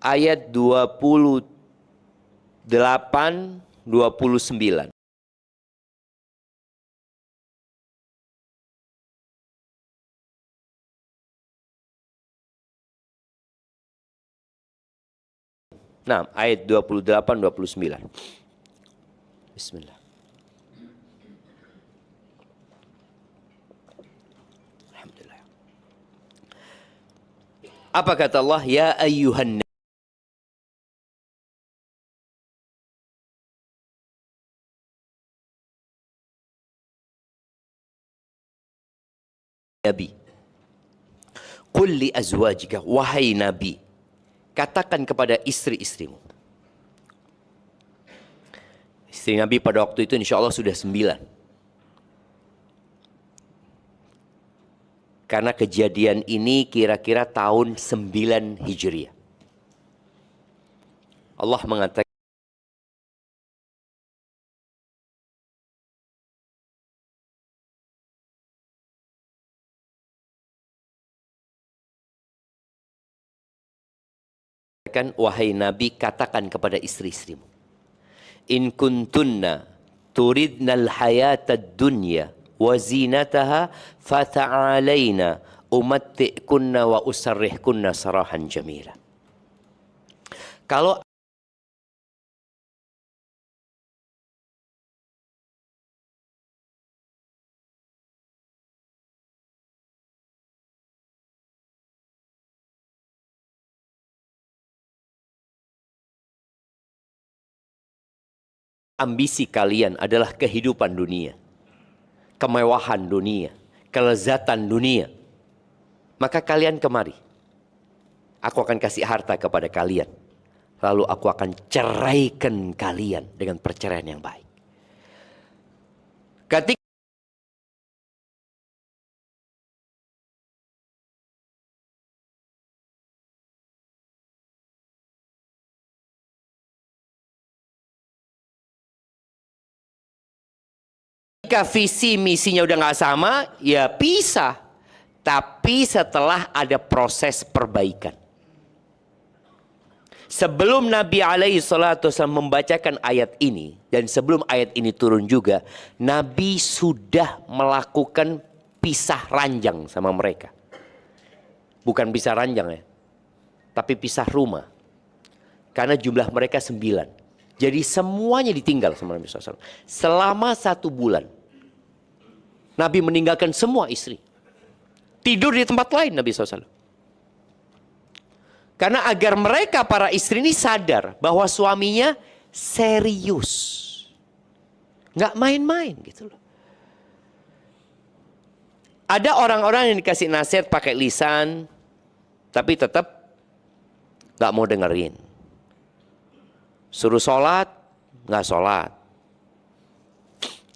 ayat 28-29. Nah, ayat 28-29. Bismillah. Alhamdulillah. Apa kata Allah? Ya ayyuhan Nabi. Qul li azwajika, wahai Nabi, katakan kepada istri-istrimu. Istri Nabi pada waktu itu insya Allah sudah 9. Karena kejadian ini kira-kira tahun 9 Hijriah. Allah mengatakan, wahai Nabi, katakan kepada istri-istrimu, in kuntunna turidnal hayatad dunya wa zinataha fata'alaina umatti'kunna wa usarrihkunna sarahan jamila. Kalau ambisi kalian adalah kehidupan dunia, kemewahan dunia, kelezatan dunia, maka kalian kemari. Aku akan kasih harta kepada kalian. Lalu aku akan ceraikan kalian dengan perceraian yang baik. Ketika visi misinya udah nggak sama, ya pisah. Tapi setelah ada proses perbaikan. Sebelum Nabi alaihi salatu wasallam membacakan ayat ini, dan sebelum ayat ini turun juga, Nabi sudah melakukan pisah ranjang sama mereka. Bukan pisah ranjang ya, tapi pisah rumah. Karena jumlah mereka 9. Jadi semuanya ditinggal sama Nabi SAW. Selama 1 bulan. Nabi meninggalkan semua istri. Tidur di tempat lain Nabi SAW. Karena agar mereka para istri ini sadar bahwa suaminya serius. Nggak main-main gitu loh. Ada orang-orang yang dikasih nasihat pakai lisan, tapi tetap nggak mau dengerin. Suruh sholat, nggak sholat.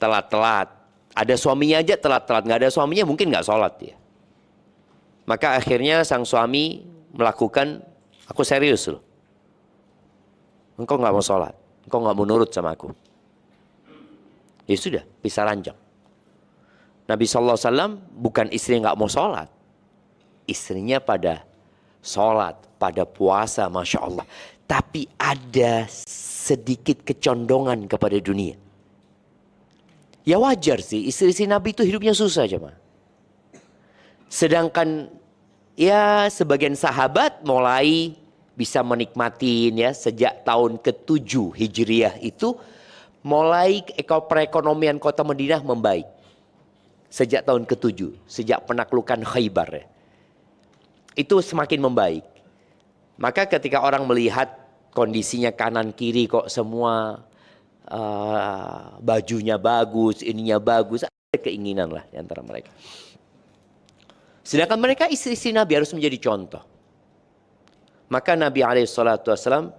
Telat-telat. Ada suaminya aja telat-telat, nggak ada suaminya mungkin nggak sholat dia. Maka akhirnya sang suami melakukan, aku serius loh. Engkau nggak mau sholat, engkau nggak mau nurut sama aku. Ya sudah, pisah ranjang. Nabi SAW bukan istri yang nggak mau sholat. Istrinya pada sholat, pada puasa, Masya Allah. Tapi ada sedikit kecondongan kepada dunia. Ya wajar sih, istri-istri Nabi itu hidupnya susah aja, mah. Sedangkan ya sebagian sahabat mulai bisa menikmatin ya sejak tahun ke-7 Hijriah itu mulai perekonomian kota Madinah membaik. Sejak tahun ke-7, sejak penaklukan Khaybar ya. Itu semakin membaik. Maka ketika orang melihat kondisinya kanan kiri kok semua bajunya bagus, ininya bagus, ada keinginan lah di antara mereka. Sedangkan mereka istri-istri Nabi harus menjadi contoh. Maka Nabi SAW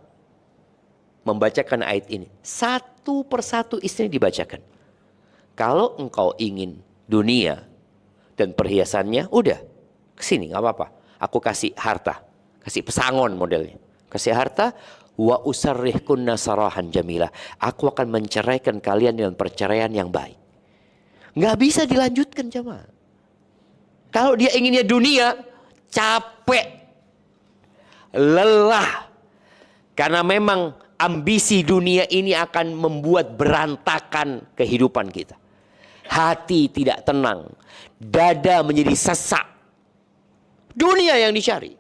membacakan ayat ini. Satu persatu istri dibacakan. Kalau engkau ingin dunia dan perhiasannya, udah kesini nggak apa-apa. Aku kasih harta, kasih pesangon modelnya. Kasih harta, wa usarrihkunna sarahan jamila. Aku akan menceraikan kalian dengan perceraian yang baik. Nggak bisa dilanjutkan jemaah. Kalau dia inginnya dunia, capek, lelah. Karena memang ambisi dunia ini akan membuat berantakan kehidupan kita. Hati tidak tenang, dada menjadi sesak. Dunia yang dicari.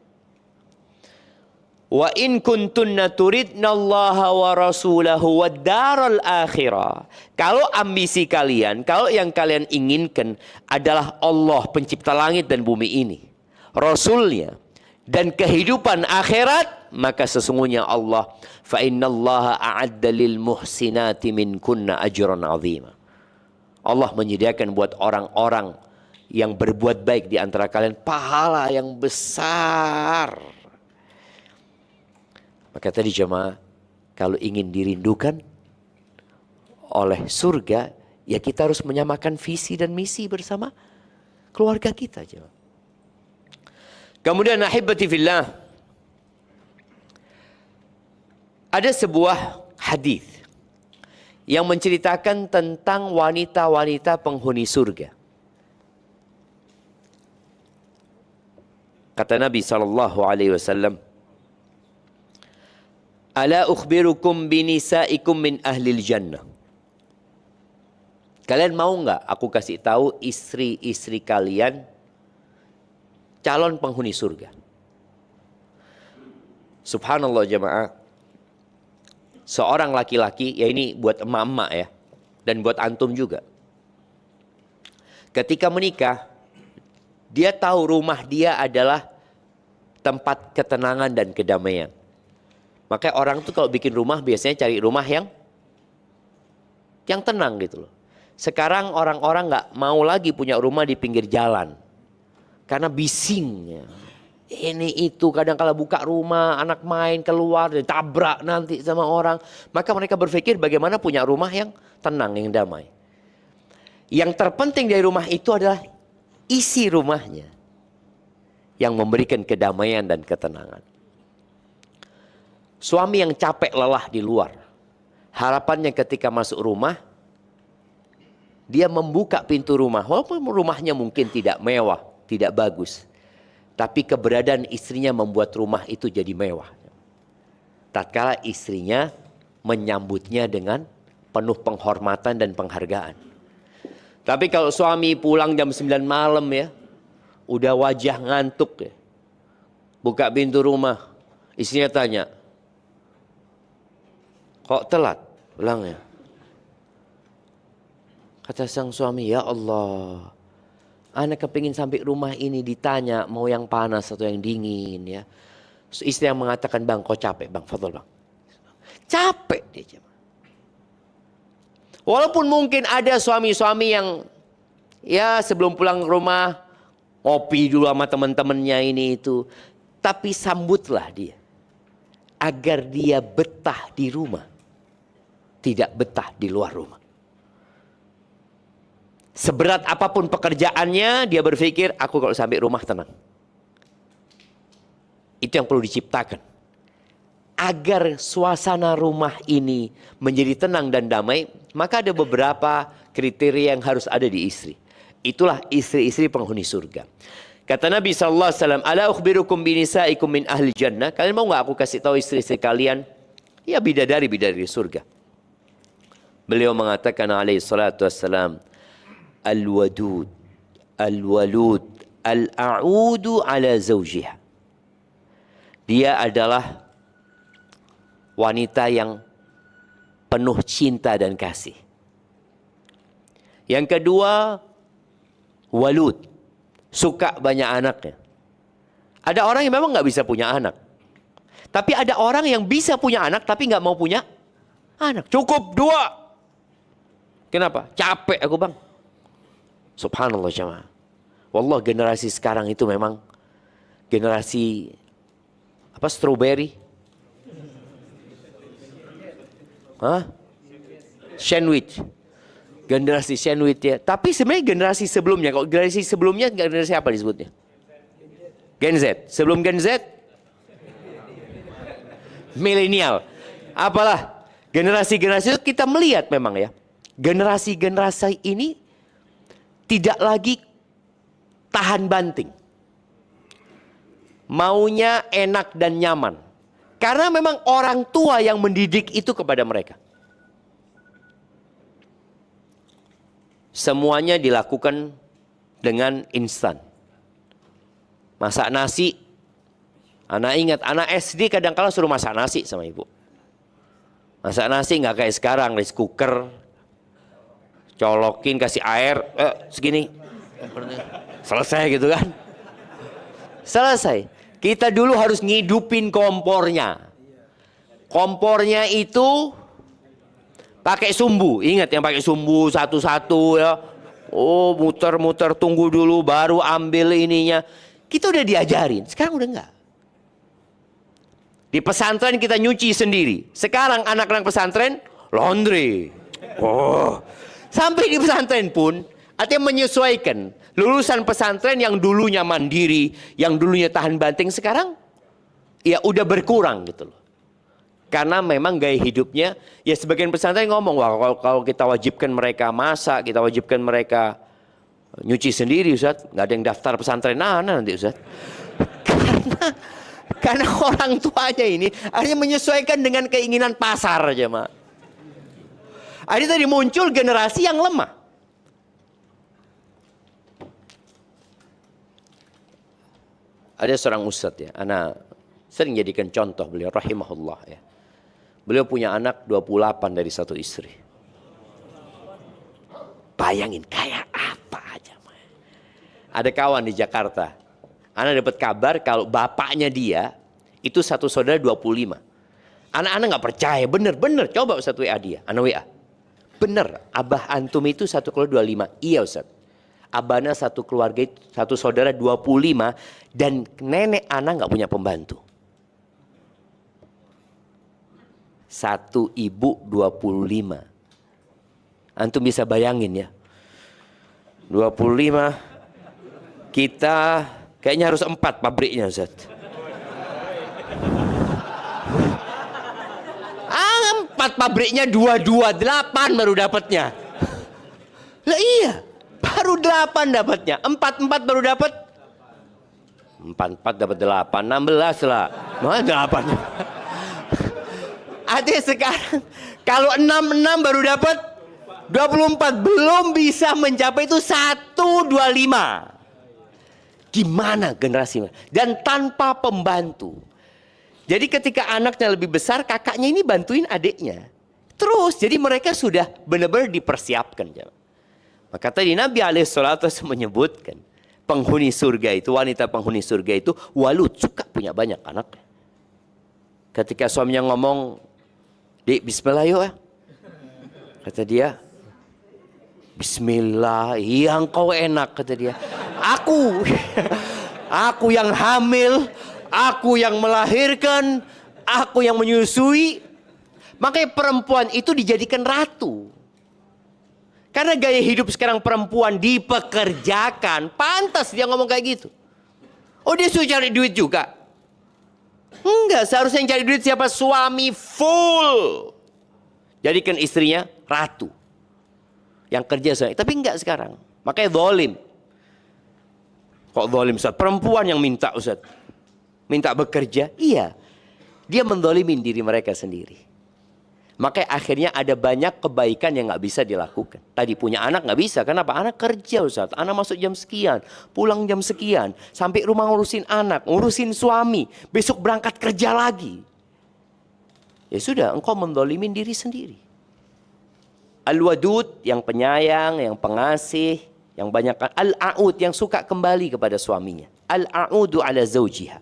Wa in kuntunna turidnallaha wa rasulahu wad daral akhirah. Kalau ambisi kalian, kalau yang kalian inginkan adalah Allah pencipta langit dan bumi ini, Rasulnya, dan kehidupan akhirat, maka sesungguhnya Allah fa innallaha a'adda lil muhsinati minkunna ajran 'azima. Allah menyediakan buat orang-orang yang berbuat baik di antara kalian pahala yang besar. Maka tadi jemaah, kalau ingin dirindukan oleh surga, ya kita harus menyamakan visi dan misi bersama keluarga kita jemaah. Kemudian ahibati fillah, ada sebuah hadis yang menceritakan tentang wanita-wanita penghuni surga. Kata Nabi SAW, ala ukhbirukum binisaikum min ahlil jannah. Kalian mau nggak aku kasih tahu istri-istri kalian calon penghuni surga? Subhanallah jemaah. Seorang laki-laki, ya ini buat emak-emak ya, dan buat antum juga. Ketika menikah, dia tahu rumah dia adalah tempat ketenangan dan kedamaian. Makanya orang tuh kalau bikin rumah biasanya cari rumah yang tenang gitu loh. Sekarang orang-orang nggak mau lagi punya rumah di pinggir jalan karena bisingnya. Ini itu kadang kala buka rumah anak main keluar ditabrak nanti sama orang. Maka mereka berpikir bagaimana punya rumah yang tenang, yang damai. Yang terpenting dari rumah itu adalah isi rumahnya yang memberikan kedamaian dan ketenangan. Suami yang capek lelah di luar, harapannya ketika masuk rumah, dia membuka pintu rumah. Walaupun rumahnya mungkin tidak mewah, tidak bagus, tapi keberadaan istrinya membuat rumah itu jadi mewah. Tatkala istrinya menyambutnya dengan penuh penghormatan dan penghargaan. Tapi kalau suami pulang jam 9 malam ya, udah wajah ngantuk ya, buka pintu rumah, istrinya tanya, kok telat pulangnya? Kata sang suami, ya Allah, anak kepingin sampai rumah ini ditanya mau yang panas atau yang dingin ya. Istri yang mengatakan, bang kok capek bang, fadol bang. Capek dia. Walaupun mungkin ada suami-suami yang ya sebelum pulang ke rumah ngopi dulu sama teman-temannya ini itu. Tapi sambutlah dia. Agar dia betah di rumah. Tidak betah di luar rumah. Seberat apapun pekerjaannya, dia berpikir, aku kalau sampai rumah tenang. Itu yang perlu diciptakan. Agar suasana rumah ini menjadi tenang dan damai, maka ada beberapa kriteria yang harus ada di istri. Itulah istri-istri penghuni surga. Kata Nabi SAW, ala ukhbirukum binisaikum min ahli jannah. Kalian mau gak aku kasih tahu istri-istri kalian? Ya bidadari-bidadari surga. Beliau mengatakan alaihi salatu wassalam, al-wadud, al-walud, al-a'udu ala zawjiha. Dia adalah wanita yang penuh cinta dan kasih. Yang kedua, walud. Suka banyak anaknya. Ada orang yang memang nggak bisa punya anak. Tapi ada orang yang bisa punya anak tapi nggak mau punya anak. Cukup 2. Kenapa? Capek aku bang. Subhanallah jemaah. Wallah generasi sekarang itu memang generasi apa strawberry? Hah? Sandwich. Generasi sandwich ya. Tapi sebenarnya generasi sebelumnya, kalau generasi sebelumnya generasi apa disebutnya? Gen Z. Sebelum Gen Z? Milenial. Apalah? Generasi-generasi itu kita melihat memang ya. Generasi-generasi ini tidak lagi tahan banting. Maunya enak dan nyaman. Karena memang orang tua yang mendidik itu kepada mereka. Semuanya dilakukan dengan instan. Masak nasi. Anak ingat, anak SD kadang-kala suruh masak nasi sama ibu. Masak nasi nggak kayak sekarang, rice cooker. Colokin, kasih air, segini. Selesai gitu kan. Selesai. Kita dulu harus ngidupin kompornya. Kompornya itu pakai sumbu, ingat yang pakai sumbu satu-satu ya. Oh muter-muter tunggu dulu baru ambil ininya. Kita udah diajarin, sekarang udah enggak. Di pesantren kita nyuci sendiri. Sekarang anak-anak pesantren laundry. Oh, sampai di pesantren pun artinya menyesuaikan. Lulusan pesantren yang dulunya mandiri, yang dulunya tahan banting sekarang ya udah berkurang gitu loh. Karena memang gaya hidupnya, ya sebagian pesantren ngomong, wah kalau kita wajibkan mereka masak, kita wajibkan mereka nyuci sendiri Ustaz, nggak ada yang daftar pesantren nanti Ustaz. Karena orang tuanya ini akhirnya menyesuaikan dengan keinginan pasar aja mak. Akhirnya tadi muncul generasi yang lemah. Ada seorang ustadz ya, anak sering jadikan contoh beliau rahimahullah ya. Beliau punya anak 28 dari satu istri. Bayangin kayak apa aja. Ada kawan di Jakarta. Anak dapat kabar kalau bapaknya dia itu satu saudara 25. Anak-anak nggak percaya, bener. Coba Ustaz WA dia, anak WA. Bener, abah antum itu satu keluarga 25. Iya Ustaz. Abahnya satu keluarga, satu saudara 25. Dan nenek anak nggak punya pembantu. Satu ibu 25. Antum bisa bayangin ya. 25. Kita kayaknya harus 4 pabriknya Ustaz. 4 pabriknya 228 baru dapatnya. Lah iya. Baru 8 dapatnya. 4 baru dapat. 4 dapat 8. 16 lah. Mana 8? Artinya sekarang kalau 6 baru dapat 24, belum bisa mencapai itu 125. Gimana generasi? Dan tanpa pembantu. Jadi ketika anaknya lebih besar, kakaknya ini bantuin adiknya. Terus jadi mereka sudah benar-benar dipersiapkan. Maka tadi Nabi alaihissalatu menyebutkan penghuni surga itu, wanita penghuni surga itu walud, suka punya banyak anak. Ketika suaminya ngomong, "Dik, bismillah yuk ya." Kata dia, Bismillah, yang kau enak, kata dia. Aku, aku yang hamil, aku yang melahirkan, aku yang menyusui. Makanya perempuan itu dijadikan ratu. Karena gaya hidup sekarang perempuan dipekerjakan, pantas dia ngomong kayak gitu. Oh, dia suruh cari duit juga? Enggak, seharusnya yang cari duit siapa? Suami full. Jadikan istrinya ratu. Yang kerja saya, tapi enggak sekarang. Makanya zalim. Kok zalim, Ustaz? Perempuan yang minta, Ustaz. Minta bekerja? Iya. Dia menzalimin diri mereka sendiri. Makanya akhirnya ada banyak kebaikan yang nggak bisa dilakukan. Tadi punya anak nggak bisa. Kenapa? Anak kerja, Ustaz. Anak masuk jam sekian, pulang jam sekian, sampai rumah ngurusin anak, ngurusin suami, besok berangkat kerja lagi. Ya sudah, engkau menzalimin diri sendiri. Al-Wadud, yang penyayang, yang pengasih, yang banyak. Al-A'ud, yang suka kembali kepada suaminya. Al-A'udu ala zawjiha.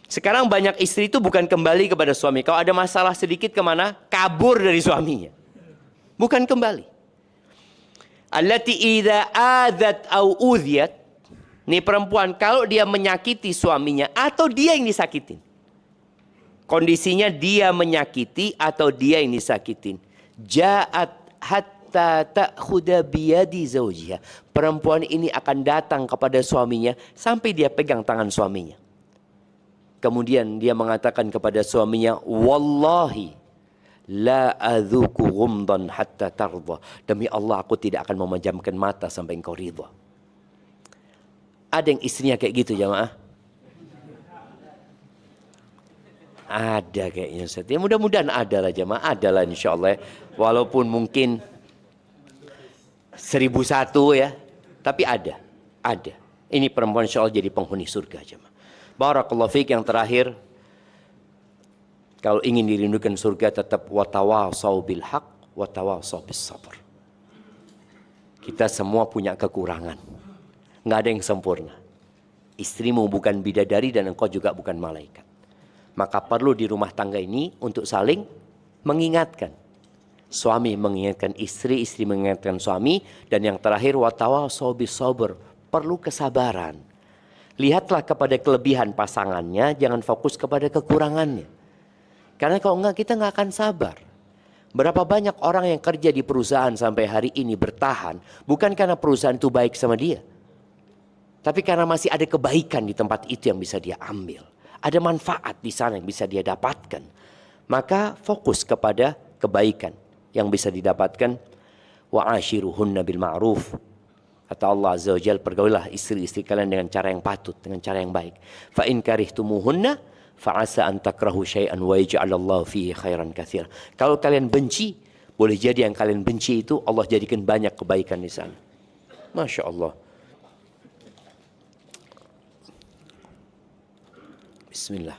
Sekarang banyak istri itu bukan kembali kepada suami. Kalau ada masalah sedikit kemana? Kabur dari suaminya. Bukan kembali. Allati idza adat au udhiyat. Nih perempuan, kalau dia menyakiti suaminya atau dia yang disakitin. Kondisinya dia menyakiti atau dia yang disakitin. Ja'at hatta ta'khuda biyadi zawjiha. Perempuan ini akan datang kepada suaminya sampai dia pegang tangan suaminya. Kemudian dia mengatakan kepada suaminya, wallahi la adzuku ghumdan hatta tardha. Demi Allah, aku tidak akan memejamkan mata sampai engkau ridha. Ada yang istrinya kayak gitu, jamaah? Ada kayaknya, Ustaz. Ya mudah-mudahan ada lah, jamaah. Ada lah insyaallah. Walaupun mungkin 1001 ya, tapi ada. Ada. Ini perempuan insyaallah jadi penghuni surga, jamaah. Barakallahu fiik. Yang terakhir, kalau ingin dirindukan surga tetap watawasau bil haq watawasau bis sabr. Kita semua punya kekurangan. Nggak ada yang sempurna. Istrimu bukan bidadari dan engkau juga bukan malaikat. Maka perlu di rumah tangga ini untuk saling mengingatkan. Suami mengingatkan istri, istri mengingatkan suami, dan yang terakhir watawasau bis sabr. Perlu kesabaran. Lihatlah kepada kelebihan pasangannya, jangan fokus kepada kekurangannya. Karena kalau enggak, kita nggak akan sabar. Berapa banyak orang yang kerja di perusahaan sampai hari ini bertahan, bukan karena perusahaan itu baik sama dia, tapi karena masih ada kebaikan di tempat itu yang bisa dia ambil. Ada manfaat di sana yang bisa dia dapatkan. Maka fokus kepada kebaikan yang bisa didapatkan. Wa ashiruhunna bil ma'ruf. Kata Allah Azza wa Jalla, pergaulilah istri-istri kalian dengan cara yang patut, dengan cara yang baik. Fa in karihtumuhunna fa asa an takrahu syai'an wa yaj'alallahu fihi khairan katsira. Kalau kalian benci, boleh jadi yang kalian benci itu Allah jadikan banyak kebaikan di sana. Masya Allah. Bismillah.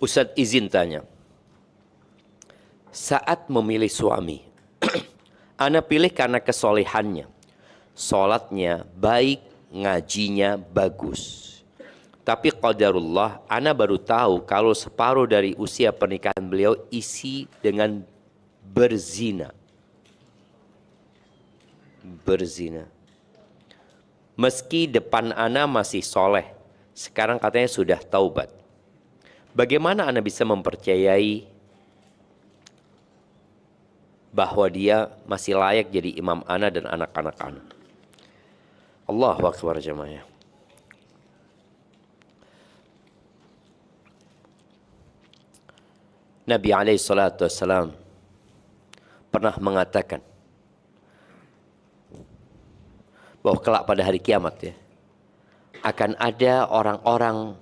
Ustadz izin tanya, saat memilih suami, ana pilih karena kesolehannya, sholatnya baik, ngajinya bagus. Tapi qadarullah, ana baru tahu kalau separuh dari usia pernikahan beliau isi dengan berzina. Berzina. Meski depan ana masih soleh, sekarang katanya sudah taubat. Bagaimana Anda bisa mempercayai bahwa dia masih layak jadi imam Anda dan anak-anak Anda? Allahu Akbar jemaah. Nabi SAW pernah mengatakan bahwa kelak pada hari kiamat ya, akan ada orang-orang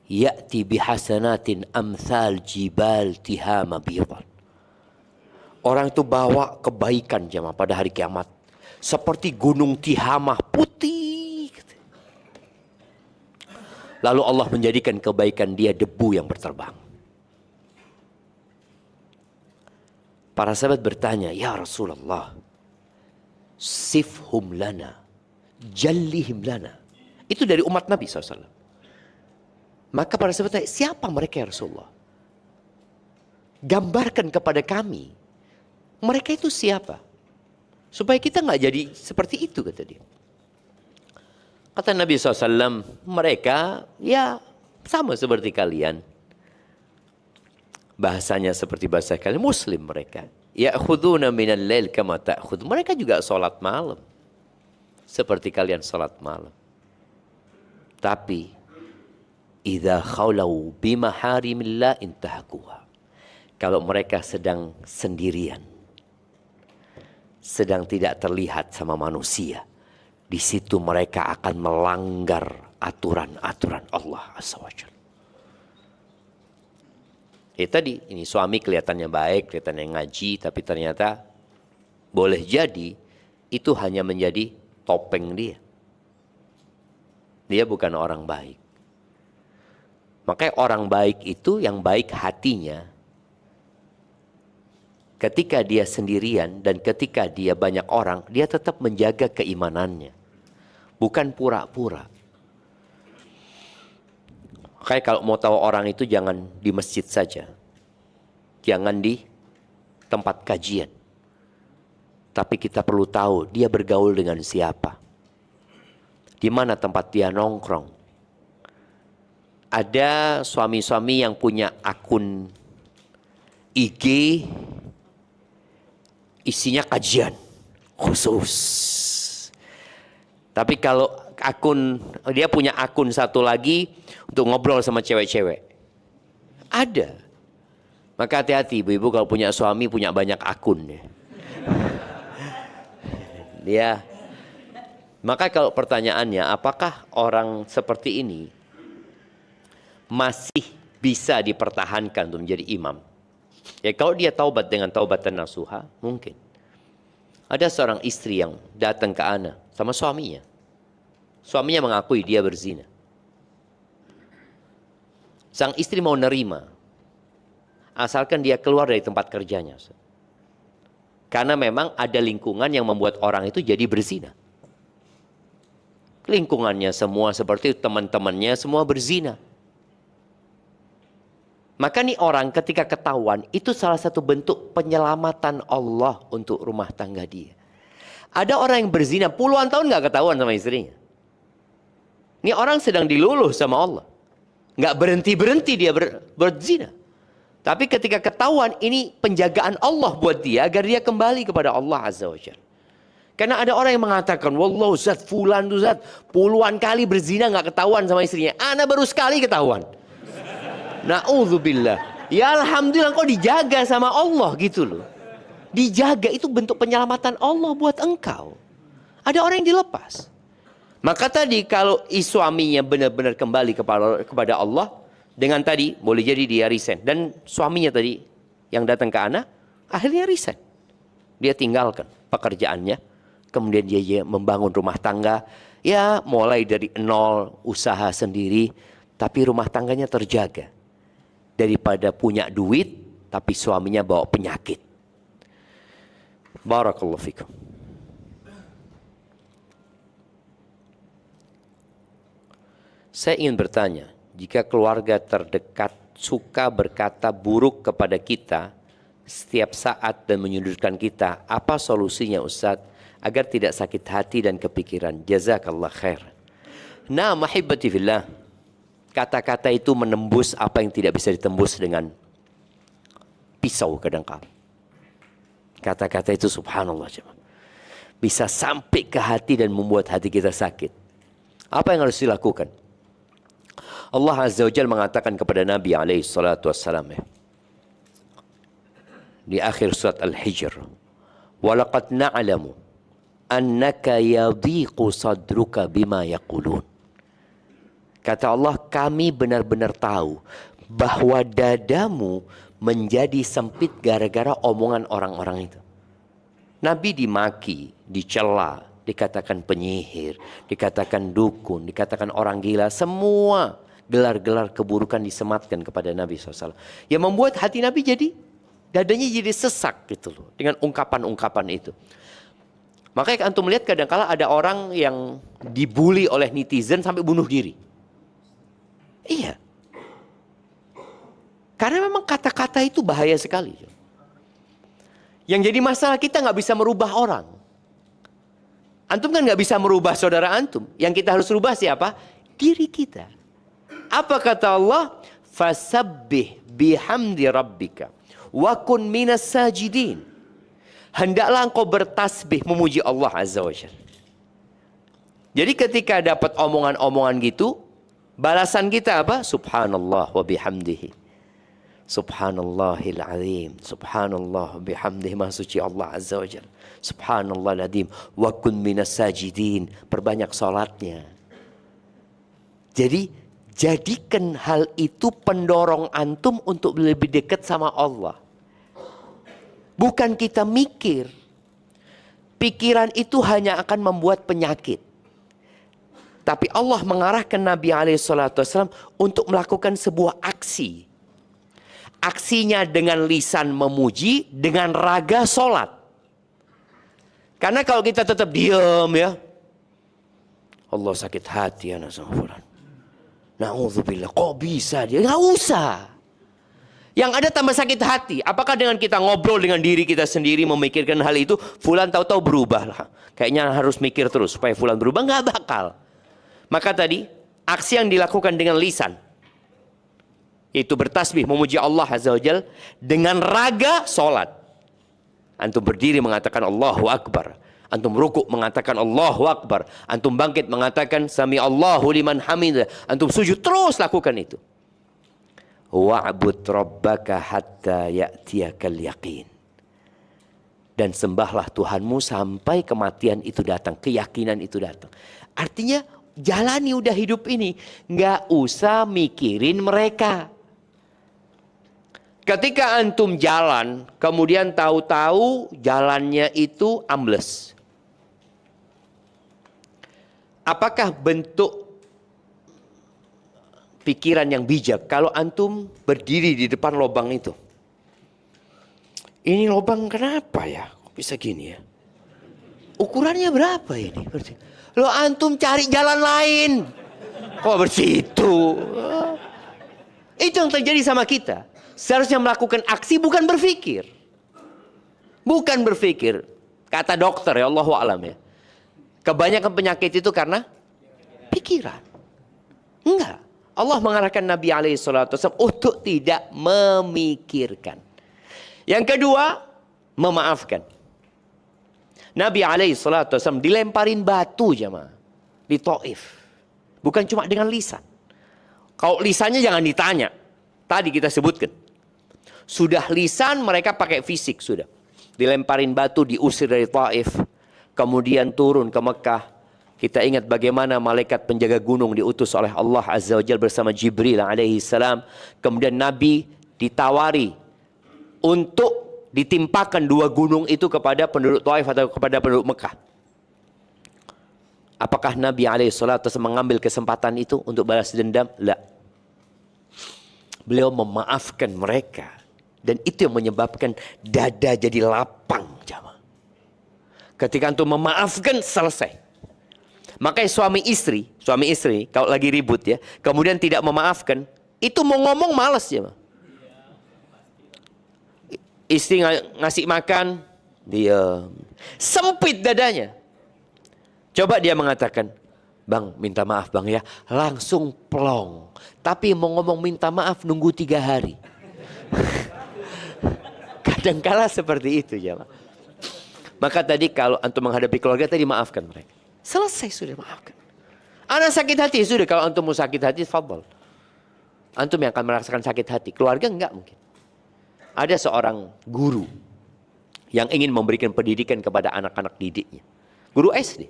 ya'ti bihasanatin amthal jibal tihama bidan. Orang itu bawa kebaikan jemaah pada hari kiamat seperti gunung Tihamah putih. Lalu Allah menjadikan kebaikan dia debu yang berterbang. Para sahabat bertanya, ya Rasulullah, sifhum lana, jallihim lana. Itu dari umat Nabi SAW. Maka para sahabat tanya, siapa mereka ya Rasulullah? Gambarkan kepada kami. Mereka itu siapa? Supaya kita nggak jadi seperti itu, kata dia. Kata Nabi SAW, mereka ya sama seperti kalian. Bahasanya seperti bahasa kalian, Muslim mereka. Ya'khuduna minal lail kama ta'khud. Mereka juga sholat malam. Seperti kalian sholat malam. Tapi, idza khawlau bimaharimillah intahakuha. Kalau mereka sedang sendirian, sedang tidak terlihat sama manusia, di situ mereka akan melanggar aturan-aturan Allah Azza wa Jalla. Tadi ini suami kelihatannya baik, kelihatannya ngaji, tapi ternyata boleh jadi itu hanya menjadi topeng dia. Dia bukan orang baik. Makanya orang baik itu yang baik hatinya. Ketika dia sendirian dan ketika dia banyak orang, dia tetap menjaga keimanannya. Bukan pura-pura. Makanya kalau mau tahu orang itu jangan di masjid saja. Jangan di tempat kajian. Tapi kita perlu tahu dia bergaul dengan siapa. Di mana tempat dia nongkrong. Ada suami-suami yang punya akun IG, isinya kajian khusus. Tapi kalau dia punya akun satu lagi untuk ngobrol sama cewek-cewek. Ada. Maka hati-hati ibu-ibu kalau punya suami punya banyak akun. Dia. Maka kalau pertanyaannya, apakah orang seperti ini masih bisa dipertahankan untuk menjadi imam? Ya kalau dia taubat dengan taubatan nasuha, mungkin. Ada seorang istri yang datang ke ana sama suaminya. Suaminya mengakui dia berzina. Sang istri mau nerima. Asalkan dia keluar dari tempat kerjanya. Karena memang ada lingkungan yang membuat orang itu jadi berzina. Lingkungannya semua seperti teman-temannya semua berzina. Maka nih orang ketika ketahuan, itu salah satu bentuk penyelamatan Allah untuk rumah tangga dia. Ada orang yang berzina puluhan tahun gak ketahuan sama istrinya. Ini orang sedang diluluh sama Allah. Gak berhenti-berhenti dia berzina. Tapi ketika ketahuan, ini penjagaan Allah buat dia agar dia kembali kepada Allah Azza wa Jalla. Karena ada orang yang mengatakan, wallahu Ustaz, fulan tuh Ustaz, puluhan kali berzina gak ketahuan sama istrinya. Ana baru sekali ketahuan. Na'udzubillah. Ya alhamdulillah kau dijaga sama Allah gitu loh. Dijaga itu bentuk penyelamatan Allah buat engkau. Ada orang yang dilepas. Maka tadi kalau suaminya benar-benar kembali kepada Allah, dengan tadi boleh jadi dia resign. Dan suaminya tadi yang datang ke ana, akhirnya resign. Dia tinggalkan pekerjaannya. Kemudian dia membangun rumah tangga. Ya mulai dari nol, usaha sendiri. Tapi rumah tangganya terjaga. Daripada punya duit, tapi suaminya bawa penyakit. Barakallahu fikum. Saya ingin bertanya, jika keluarga terdekat suka berkata buruk kepada kita setiap saat dan menyudutkan kita, apa solusinya Ustaz agar tidak sakit hati dan kepikiran? Jazakallah khair. Nah, mahibbati fillah. Kata-kata itu menembus apa yang tidak bisa ditembus dengan pisau kadang-kala. Kata-kata itu subhanallah. Bisa sampai ke hati dan membuat hati kita sakit. Apa yang harus dilakukan? Allah Azza wa Jalla mengatakan kepada Nabi alaihi salatu wassalam di akhir surat Al-Hijr, "Walaqad na'lamu annaka yadhiqu sadruka bima yaqulun." Kata Allah, kami benar-benar tahu bahwa dadamu menjadi sempit gara-gara omongan orang-orang itu. Nabi dimaki, dicela, dikatakan penyihir, dikatakan dukun, dikatakan orang gila, semua gelar-gelar keburukan disematkan kepada Nabi SAW. Yang membuat hati Nabi jadi, dadanya jadi sesak gitu loh. Dengan ungkapan-ungkapan itu. Makanya antum melihat kadang-kala ada orang yang dibully oleh netizen sampai bunuh diri. Iya. Karena memang kata-kata itu bahaya sekali. Yang jadi masalah kita nggak bisa merubah orang. Antum kan nggak bisa merubah saudara antum. Yang kita harus rubah siapa? Diri kita. Apa kata Allah? Fasabbih bihamdi rabbika wa kun minas sajidin. Hendaklah engkau bertasbih memuji Allah Azza wa Jalla. Jadi ketika dapat omongan-omongan gitu, balasan kita apa? Subhanallah wa bihamdihi. Subhanallahil azim. Subhanallah wa bihamdihi. Maha suci Allah Azza wa Jalla. Subhanallahil azim. Wa kun minas sajidin. Perbanyak salatnya. Jadi jadikan hal itu pendorong antum untuk lebih dekat sama Allah. Bukan kita mikir. Pikiran itu hanya akan membuat penyakit. Tapi Allah mengarahkan Nabi SAW untuk melakukan sebuah aksi. Aksinya dengan lisan memuji, dengan raga sholat. Karena kalau kita tetap diam ya. Allah sakit hati anak sama fulan. Na'udzubillah, kok bisa dia? Nggak usah. Yang ada tambah sakit hati. Apakah dengan kita ngobrol dengan diri kita sendiri memikirkan hal itu, fulan tahu-tahu berubah lah. Kayaknya harus mikir terus supaya fulan berubah, nggak bakal. Maka tadi aksi yang dilakukan dengan lisan, yaitu bertasbih memuji Allah Azza wa Jalla dengan raga sholat. Antum berdiri mengatakan Allahu Akbar. Antum rukuk mengatakan Allahu Akbar. Antum bangkit mengatakan Sami Allahu liman hamidah. Antum sujud, terus lakukan itu. Wa'bud rabbaka hatta ya'tiyakal yaqin. Dan sembahlah Tuhanmu sampai kematian itu datang, keyakinan itu datang. Artinya jalani udah hidup ini, nggak usah mikirin mereka. Ketika antum jalan, kemudian tahu-tahu jalannya itu ambles. Apakah bentuk pikiran yang bijak kalau antum berdiri di depan lubang itu? Ini lubang kenapa ya? Kok bisa gini ya? Ukurannya berapa ini? Lo antum cari jalan lain. Kok bersitu? Itu yang terjadi sama kita. Seharusnya melakukan aksi, bukan berpikir. Bukan berpikir. Kata dokter ya, Allahu a'lam ya. Kebanyakan penyakit itu karena pikiran. Enggak. Allah mengarahkan Nabi SAW untuk tidak memikirkan. Yang kedua, memaafkan. Nabi SAW dilemparin batu jemaah di Taif. Bukan cuma dengan lisan. Kalau lisannya jangan ditanya. Tadi kita sebutkan. Sudah lisan, mereka pakai fisik sudah. Dilemparin batu, diusir dari Taif. Kemudian turun ke Mekah. Kita ingat bagaimana malaikat penjaga gunung diutus oleh Allah Azza wa Jalla bersama Jibril alaihi salam. Kemudian Nabi ditawari untuk ditimpakan dua gunung itu kepada penduduk Taif atau kepada penduduk Mekah. Apakah Nabi alaihi salatu mengambil kesempatan itu untuk balas dendam? La. Beliau memaafkan mereka. Dan itu yang menyebabkan dada jadi lapang. Ketika antum memaafkan, selesai. Makanya suami istri kalau lagi ribut ya, kemudian tidak memaafkan, itu mau ngomong malas ya. Istri ngasih makan, dia sempit dadanya. Coba dia mengatakan, bang minta maaf bang ya, langsung plong. Tapi mau ngomong minta maaf nunggu 3 hari. Kadangkala seperti itu ya. Maka tadi kalau antum menghadapi keluarga tadi maafkan mereka. Selesai sudah, maafkan. Anak sakit hati sudah, kalau antum mau sakit hati fadhal. Antum yang akan merasakan sakit hati, keluarga enggak mungkin. Ada seorang guru yang ingin memberikan pendidikan kepada anak-anak didiknya. Guru SD.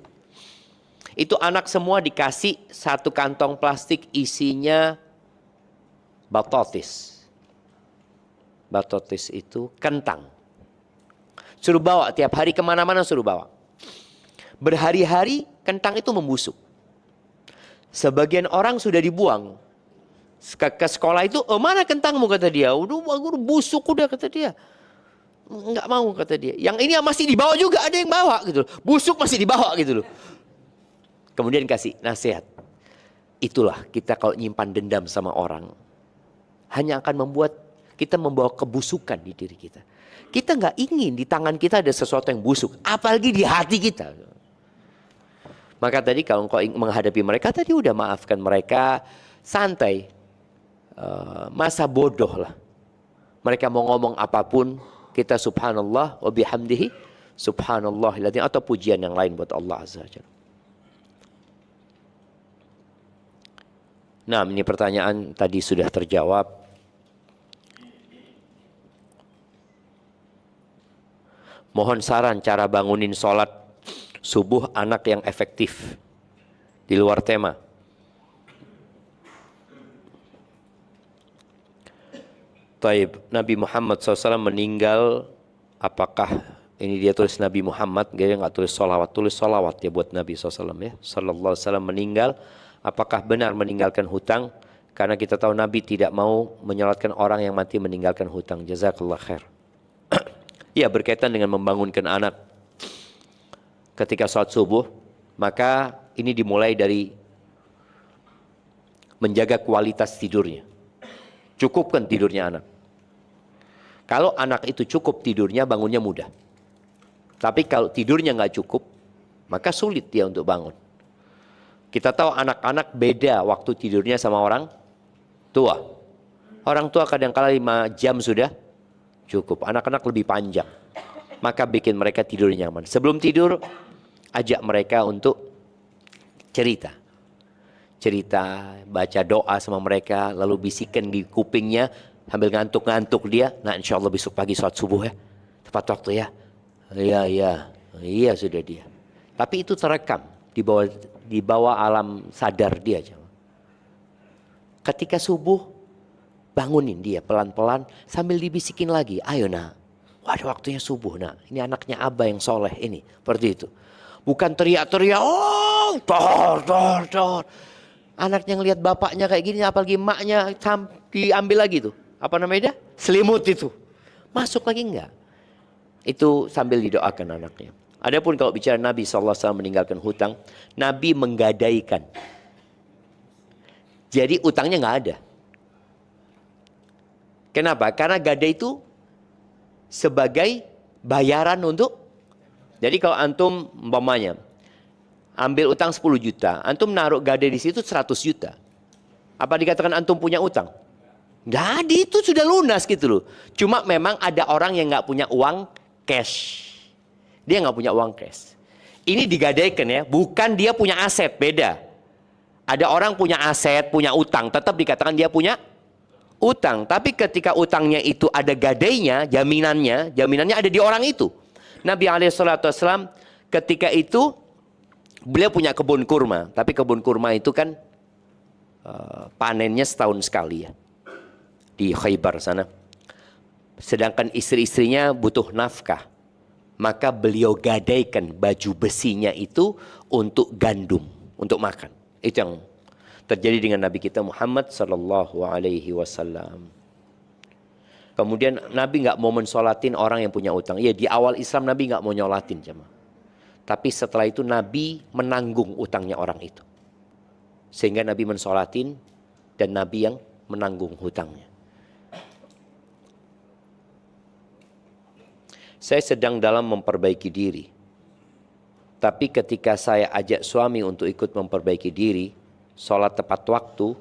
Itu anak semua dikasih satu kantong plastik isinya batotis. Batotis itu kentang. Suruh bawa tiap hari kemana-mana suruh bawa. Berhari-hari kentang itu membusuk. Sebagian orang sudah dibuang. Ke sekolah itu, oh mana kentangmu kata dia. Udah busuk udah kata dia. Nggak mau kata dia. Yang ini masih dibawa juga, ada yang bawa gitu loh. Busuk masih dibawa gitu loh. Kemudian kasih nasihat. Itulah kita kalau nyimpan dendam sama orang, hanya akan membuat kita membawa kebusukan di diri kita. Kita nggak ingin di tangan kita ada sesuatu yang busuk, apalagi di hati kita. Maka tadi kalau engkau menghadapi mereka, tadi udah maafkan mereka, santai. Masa bodoh lah. Mereka mau ngomong apapun, kita subhanallah wa bihamdihi subhanallahiladzim, atau pujian yang lain buat Allah Azza wa Jalla. Nah, ini pertanyaan tadi sudah terjawab. Mohon saran cara bangunin sholat subuh anak yang efektif. Di luar tema. Taib, Nabi Muhammad SAW meninggal, apakah ini dia tulis Nabi Muhammad, dia nggak tulis sholawat ya buat Nabi SAW ya. Sallallahu alaihi wasallam meninggal, apakah benar meninggalkan hutang? Karena kita tahu Nabi tidak mau menyolatkan orang yang mati meninggalkan hutang. Jazakallah khair. Ya, berkaitan dengan membangunkan anak ketika sholat subuh, maka ini dimulai dari menjaga kualitas tidurnya. Cukupkan tidurnya anak. Kalau anak itu cukup tidurnya, bangunnya mudah. Tapi kalau tidurnya nggak cukup, maka sulit dia untuk bangun. Kita tahu anak-anak beda waktu tidurnya sama orang tua. Orang tua kadang-kala 5 jam sudah cukup. Anak-anak lebih panjang. Maka bikin mereka tidur nyaman. Sebelum tidur, ajak mereka untuk cerita. Cerita, baca doa sama mereka, lalu bisikan di kupingnya, sambil ngantuk-ngantuk dia. Nah, insya Allah besok pagi sholat subuh ya. Tepat waktu ya. Iya sudah dia. Tapi itu terekam di bawah alam sadar dia. Ketika subuh, bangunin dia pelan-pelan sambil dibisikin lagi. Ayo nak, waduh waktunya subuh nak. Ini anaknya Abah yang soleh ini. Seperti itu. Bukan teriak-teriak, oh, tor. Anaknya ngelihat bapaknya kayak gini, apalagi emaknya diambil lagi tuh. Apa namanya? Selimut itu. Masuk lagi enggak? Itu sambil didoakan anaknya. Adapun kalau bicara Nabi SAW meninggalkan hutang, Nabi menggadaikan. Jadi utangnya nggak ada. Kenapa? Karena gadai itu sebagai bayaran untuk. Jadi kalau antum umpamanya ambil utang 10 juta, antum naruh gadai di situ 100 juta. Apa dikatakan antum punya utang? Jadi itu sudah lunas gitu loh. Cuma memang ada orang yang nggak punya uang cash. Dia nggak punya uang cash. Ini digadaikan ya, bukan dia punya aset, beda. Ada orang punya aset, punya utang, tetap dikatakan dia punya utang. Tapi ketika utangnya itu ada gadainya, jaminannya ada di orang itu. Nabi SAW ketika itu beliau punya kebun kurma, tapi kebun kurma itu kan panennya setahun sekali ya di Khaybar sana. Sedangkan istri-istrinya butuh nafkah, maka beliau gadaikan baju besinya itu untuk gandum, untuk makan. Itu yang terjadi dengan Nabi kita Muhammad Sallallahu Alaihi Wasallam. Kemudian Nabi nggak mau mensolatin orang yang punya utang. Iya, di awal Islam Nabi nggak mau nyolatin jemaah. Tapi setelah itu Nabi menanggung utangnya orang itu. Sehingga Nabi mensolatin dan Nabi yang menanggung hutangnya. Saya sedang dalam memperbaiki diri. Tapi ketika saya ajak suami untuk ikut memperbaiki diri, sholat tepat waktu,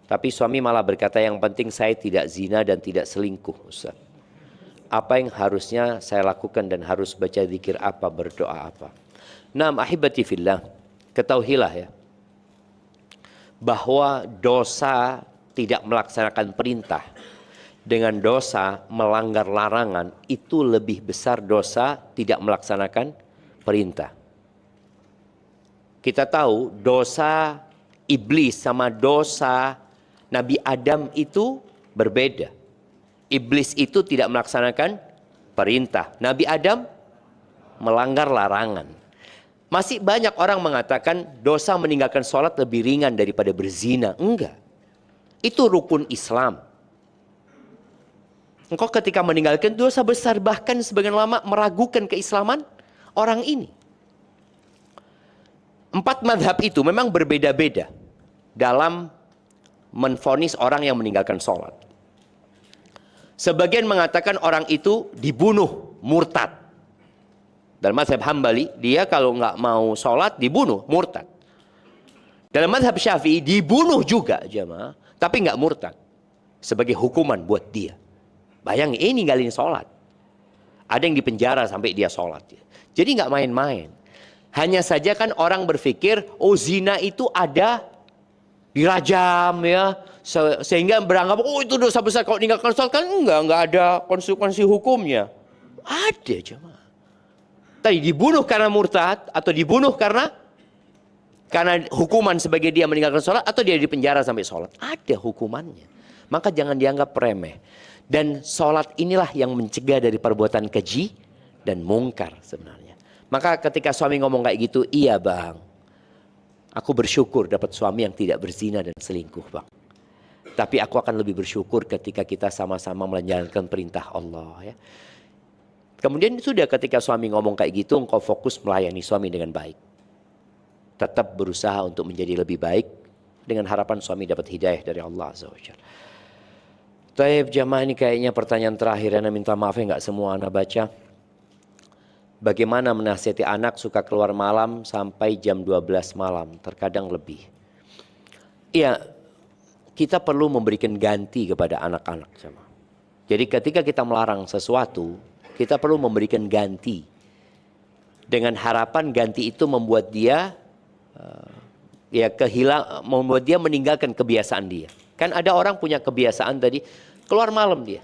tapi suami malah berkata yang penting saya tidak zina dan tidak selingkuh, Ustaz. Apa yang harusnya saya lakukan dan harus baca zikir apa, berdoa apa? Naam ahibati fillah, ketahuilah ya, bahwa dosa tidak melaksanakan perintah dengan dosa melanggar larangan itu lebih besar dosa tidak melaksanakan perintah. Kita tahu dosa iblis sama dosa Nabi Adam itu berbeda. Iblis itu tidak melaksanakan perintah. Nabi Adam melanggar larangan. Masih banyak orang mengatakan dosa meninggalkan sholat lebih ringan daripada berzina. Enggak. Itu rukun Islam. Engkau ketika meninggalkan dosa besar, bahkan sebagian ulama meragukan keislaman orang ini. 4 mazhab itu memang berbeda-beda dalam menvonis orang yang meninggalkan sholat. Sebagian mengatakan orang itu dibunuh, murtad. Dalam mazhab Hambali, dia kalau nggak mau sholat dibunuh, murtad. Dalam mazhab Syafi'i dibunuh juga jemaah, tapi nggak murtad. Sebagai hukuman buat dia. Bayangin, ini ninggalin sholat. Ada yang dipenjara sampai dia sholat. Jadi nggak main-main. Hanya saja kan orang berpikir, oh zina itu ada dirajam ya, sehingga beranggap, oh itu dosa besar kalau meninggalkan sholat. Kan enggak ada konsekuensi hukumnya. Ada jemaah. Tadi dibunuh karena murtad, atau dibunuh karena hukuman sebagai dia meninggalkan sholat, atau dia dipenjara sampai sholat. Ada hukumannya. Maka jangan dianggap remeh. Dan sholat inilah yang mencegah dari perbuatan keji dan mungkar sebenarnya. Maka ketika suami ngomong kayak gitu, iya bang, aku bersyukur dapat suami yang tidak berzina dan selingkuh bang. Tapi aku akan lebih bersyukur ketika kita sama-sama menjalankan perintah Allah ya. Kemudian sudah ketika suami ngomong kayak gitu, engkau fokus melayani suami dengan baik. Tetap berusaha untuk menjadi lebih baik dengan harapan suami dapat hidayah dari Allah Azza wa Jalla. Taib jamaah, ini kayaknya pertanyaan terakhir, Ana minta maaf ya nggak semua Ana baca. Bagaimana menasihati anak suka keluar malam sampai jam 12 malam, terkadang lebih. Iya, kita perlu memberikan ganti kepada anak-anak. Jadi ketika kita melarang sesuatu, kita perlu memberikan ganti. Dengan harapan ganti itu membuat dia membuat dia meninggalkan kebiasaan dia. Kan ada orang punya kebiasaan tadi, keluar malam dia.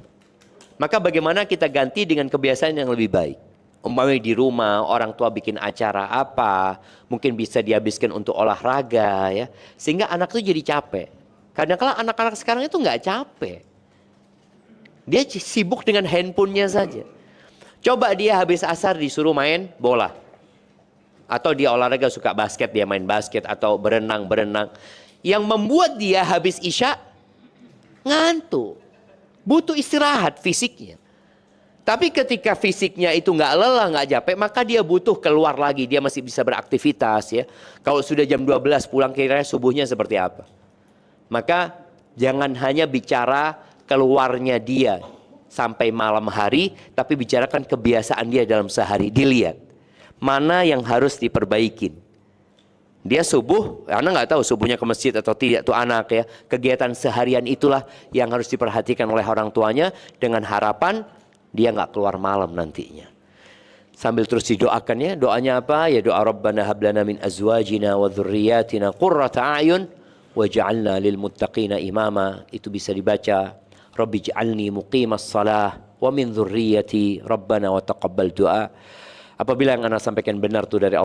Maka bagaimana kita ganti dengan kebiasaan yang lebih baik. Umpamanya di rumah orang tua bikin acara apa, mungkin bisa dihabiskan untuk olahraga ya, sehingga anak itu jadi capek. Kadang-kadang anak-anak sekarang itu nggak capek, dia sibuk dengan handphonenya saja. Coba dia habis asar disuruh main bola, atau dia olahraga suka basket, dia main basket atau berenang. Yang membuat dia habis isya ngantuk, butuh istirahat fisiknya. Tapi ketika fisiknya itu nggak lelah, nggak capek, maka dia butuh keluar lagi. Dia masih bisa beraktivitas ya. Kalau sudah jam 12 pulang, kira-kira subuhnya seperti apa? Maka jangan hanya bicara keluarnya dia sampai malam hari, tapi bicarakan kebiasaan dia dalam sehari. Dilihat mana yang harus diperbaikin. Dia subuh, anak nggak tahu subuhnya ke masjid atau tidak tuh anak ya. Kegiatan seharian itulah yang harus diperhatikan oleh orang tuanya, dengan harapan dia nggak keluar malam nantinya. Sambil terus didoakan ya. Doanya apa? Ya doa Rabbana hablana min azwajina wa dzurriyyatina qurrata a'yun waj'alna lil muttaqina imama. Itu bisa dibaca Rabbi ij'alni muqimas shalah wa min dzurriyyati Rabbana wa taqabbal du'a. Apabila yang Anda sampaikan benar itu dari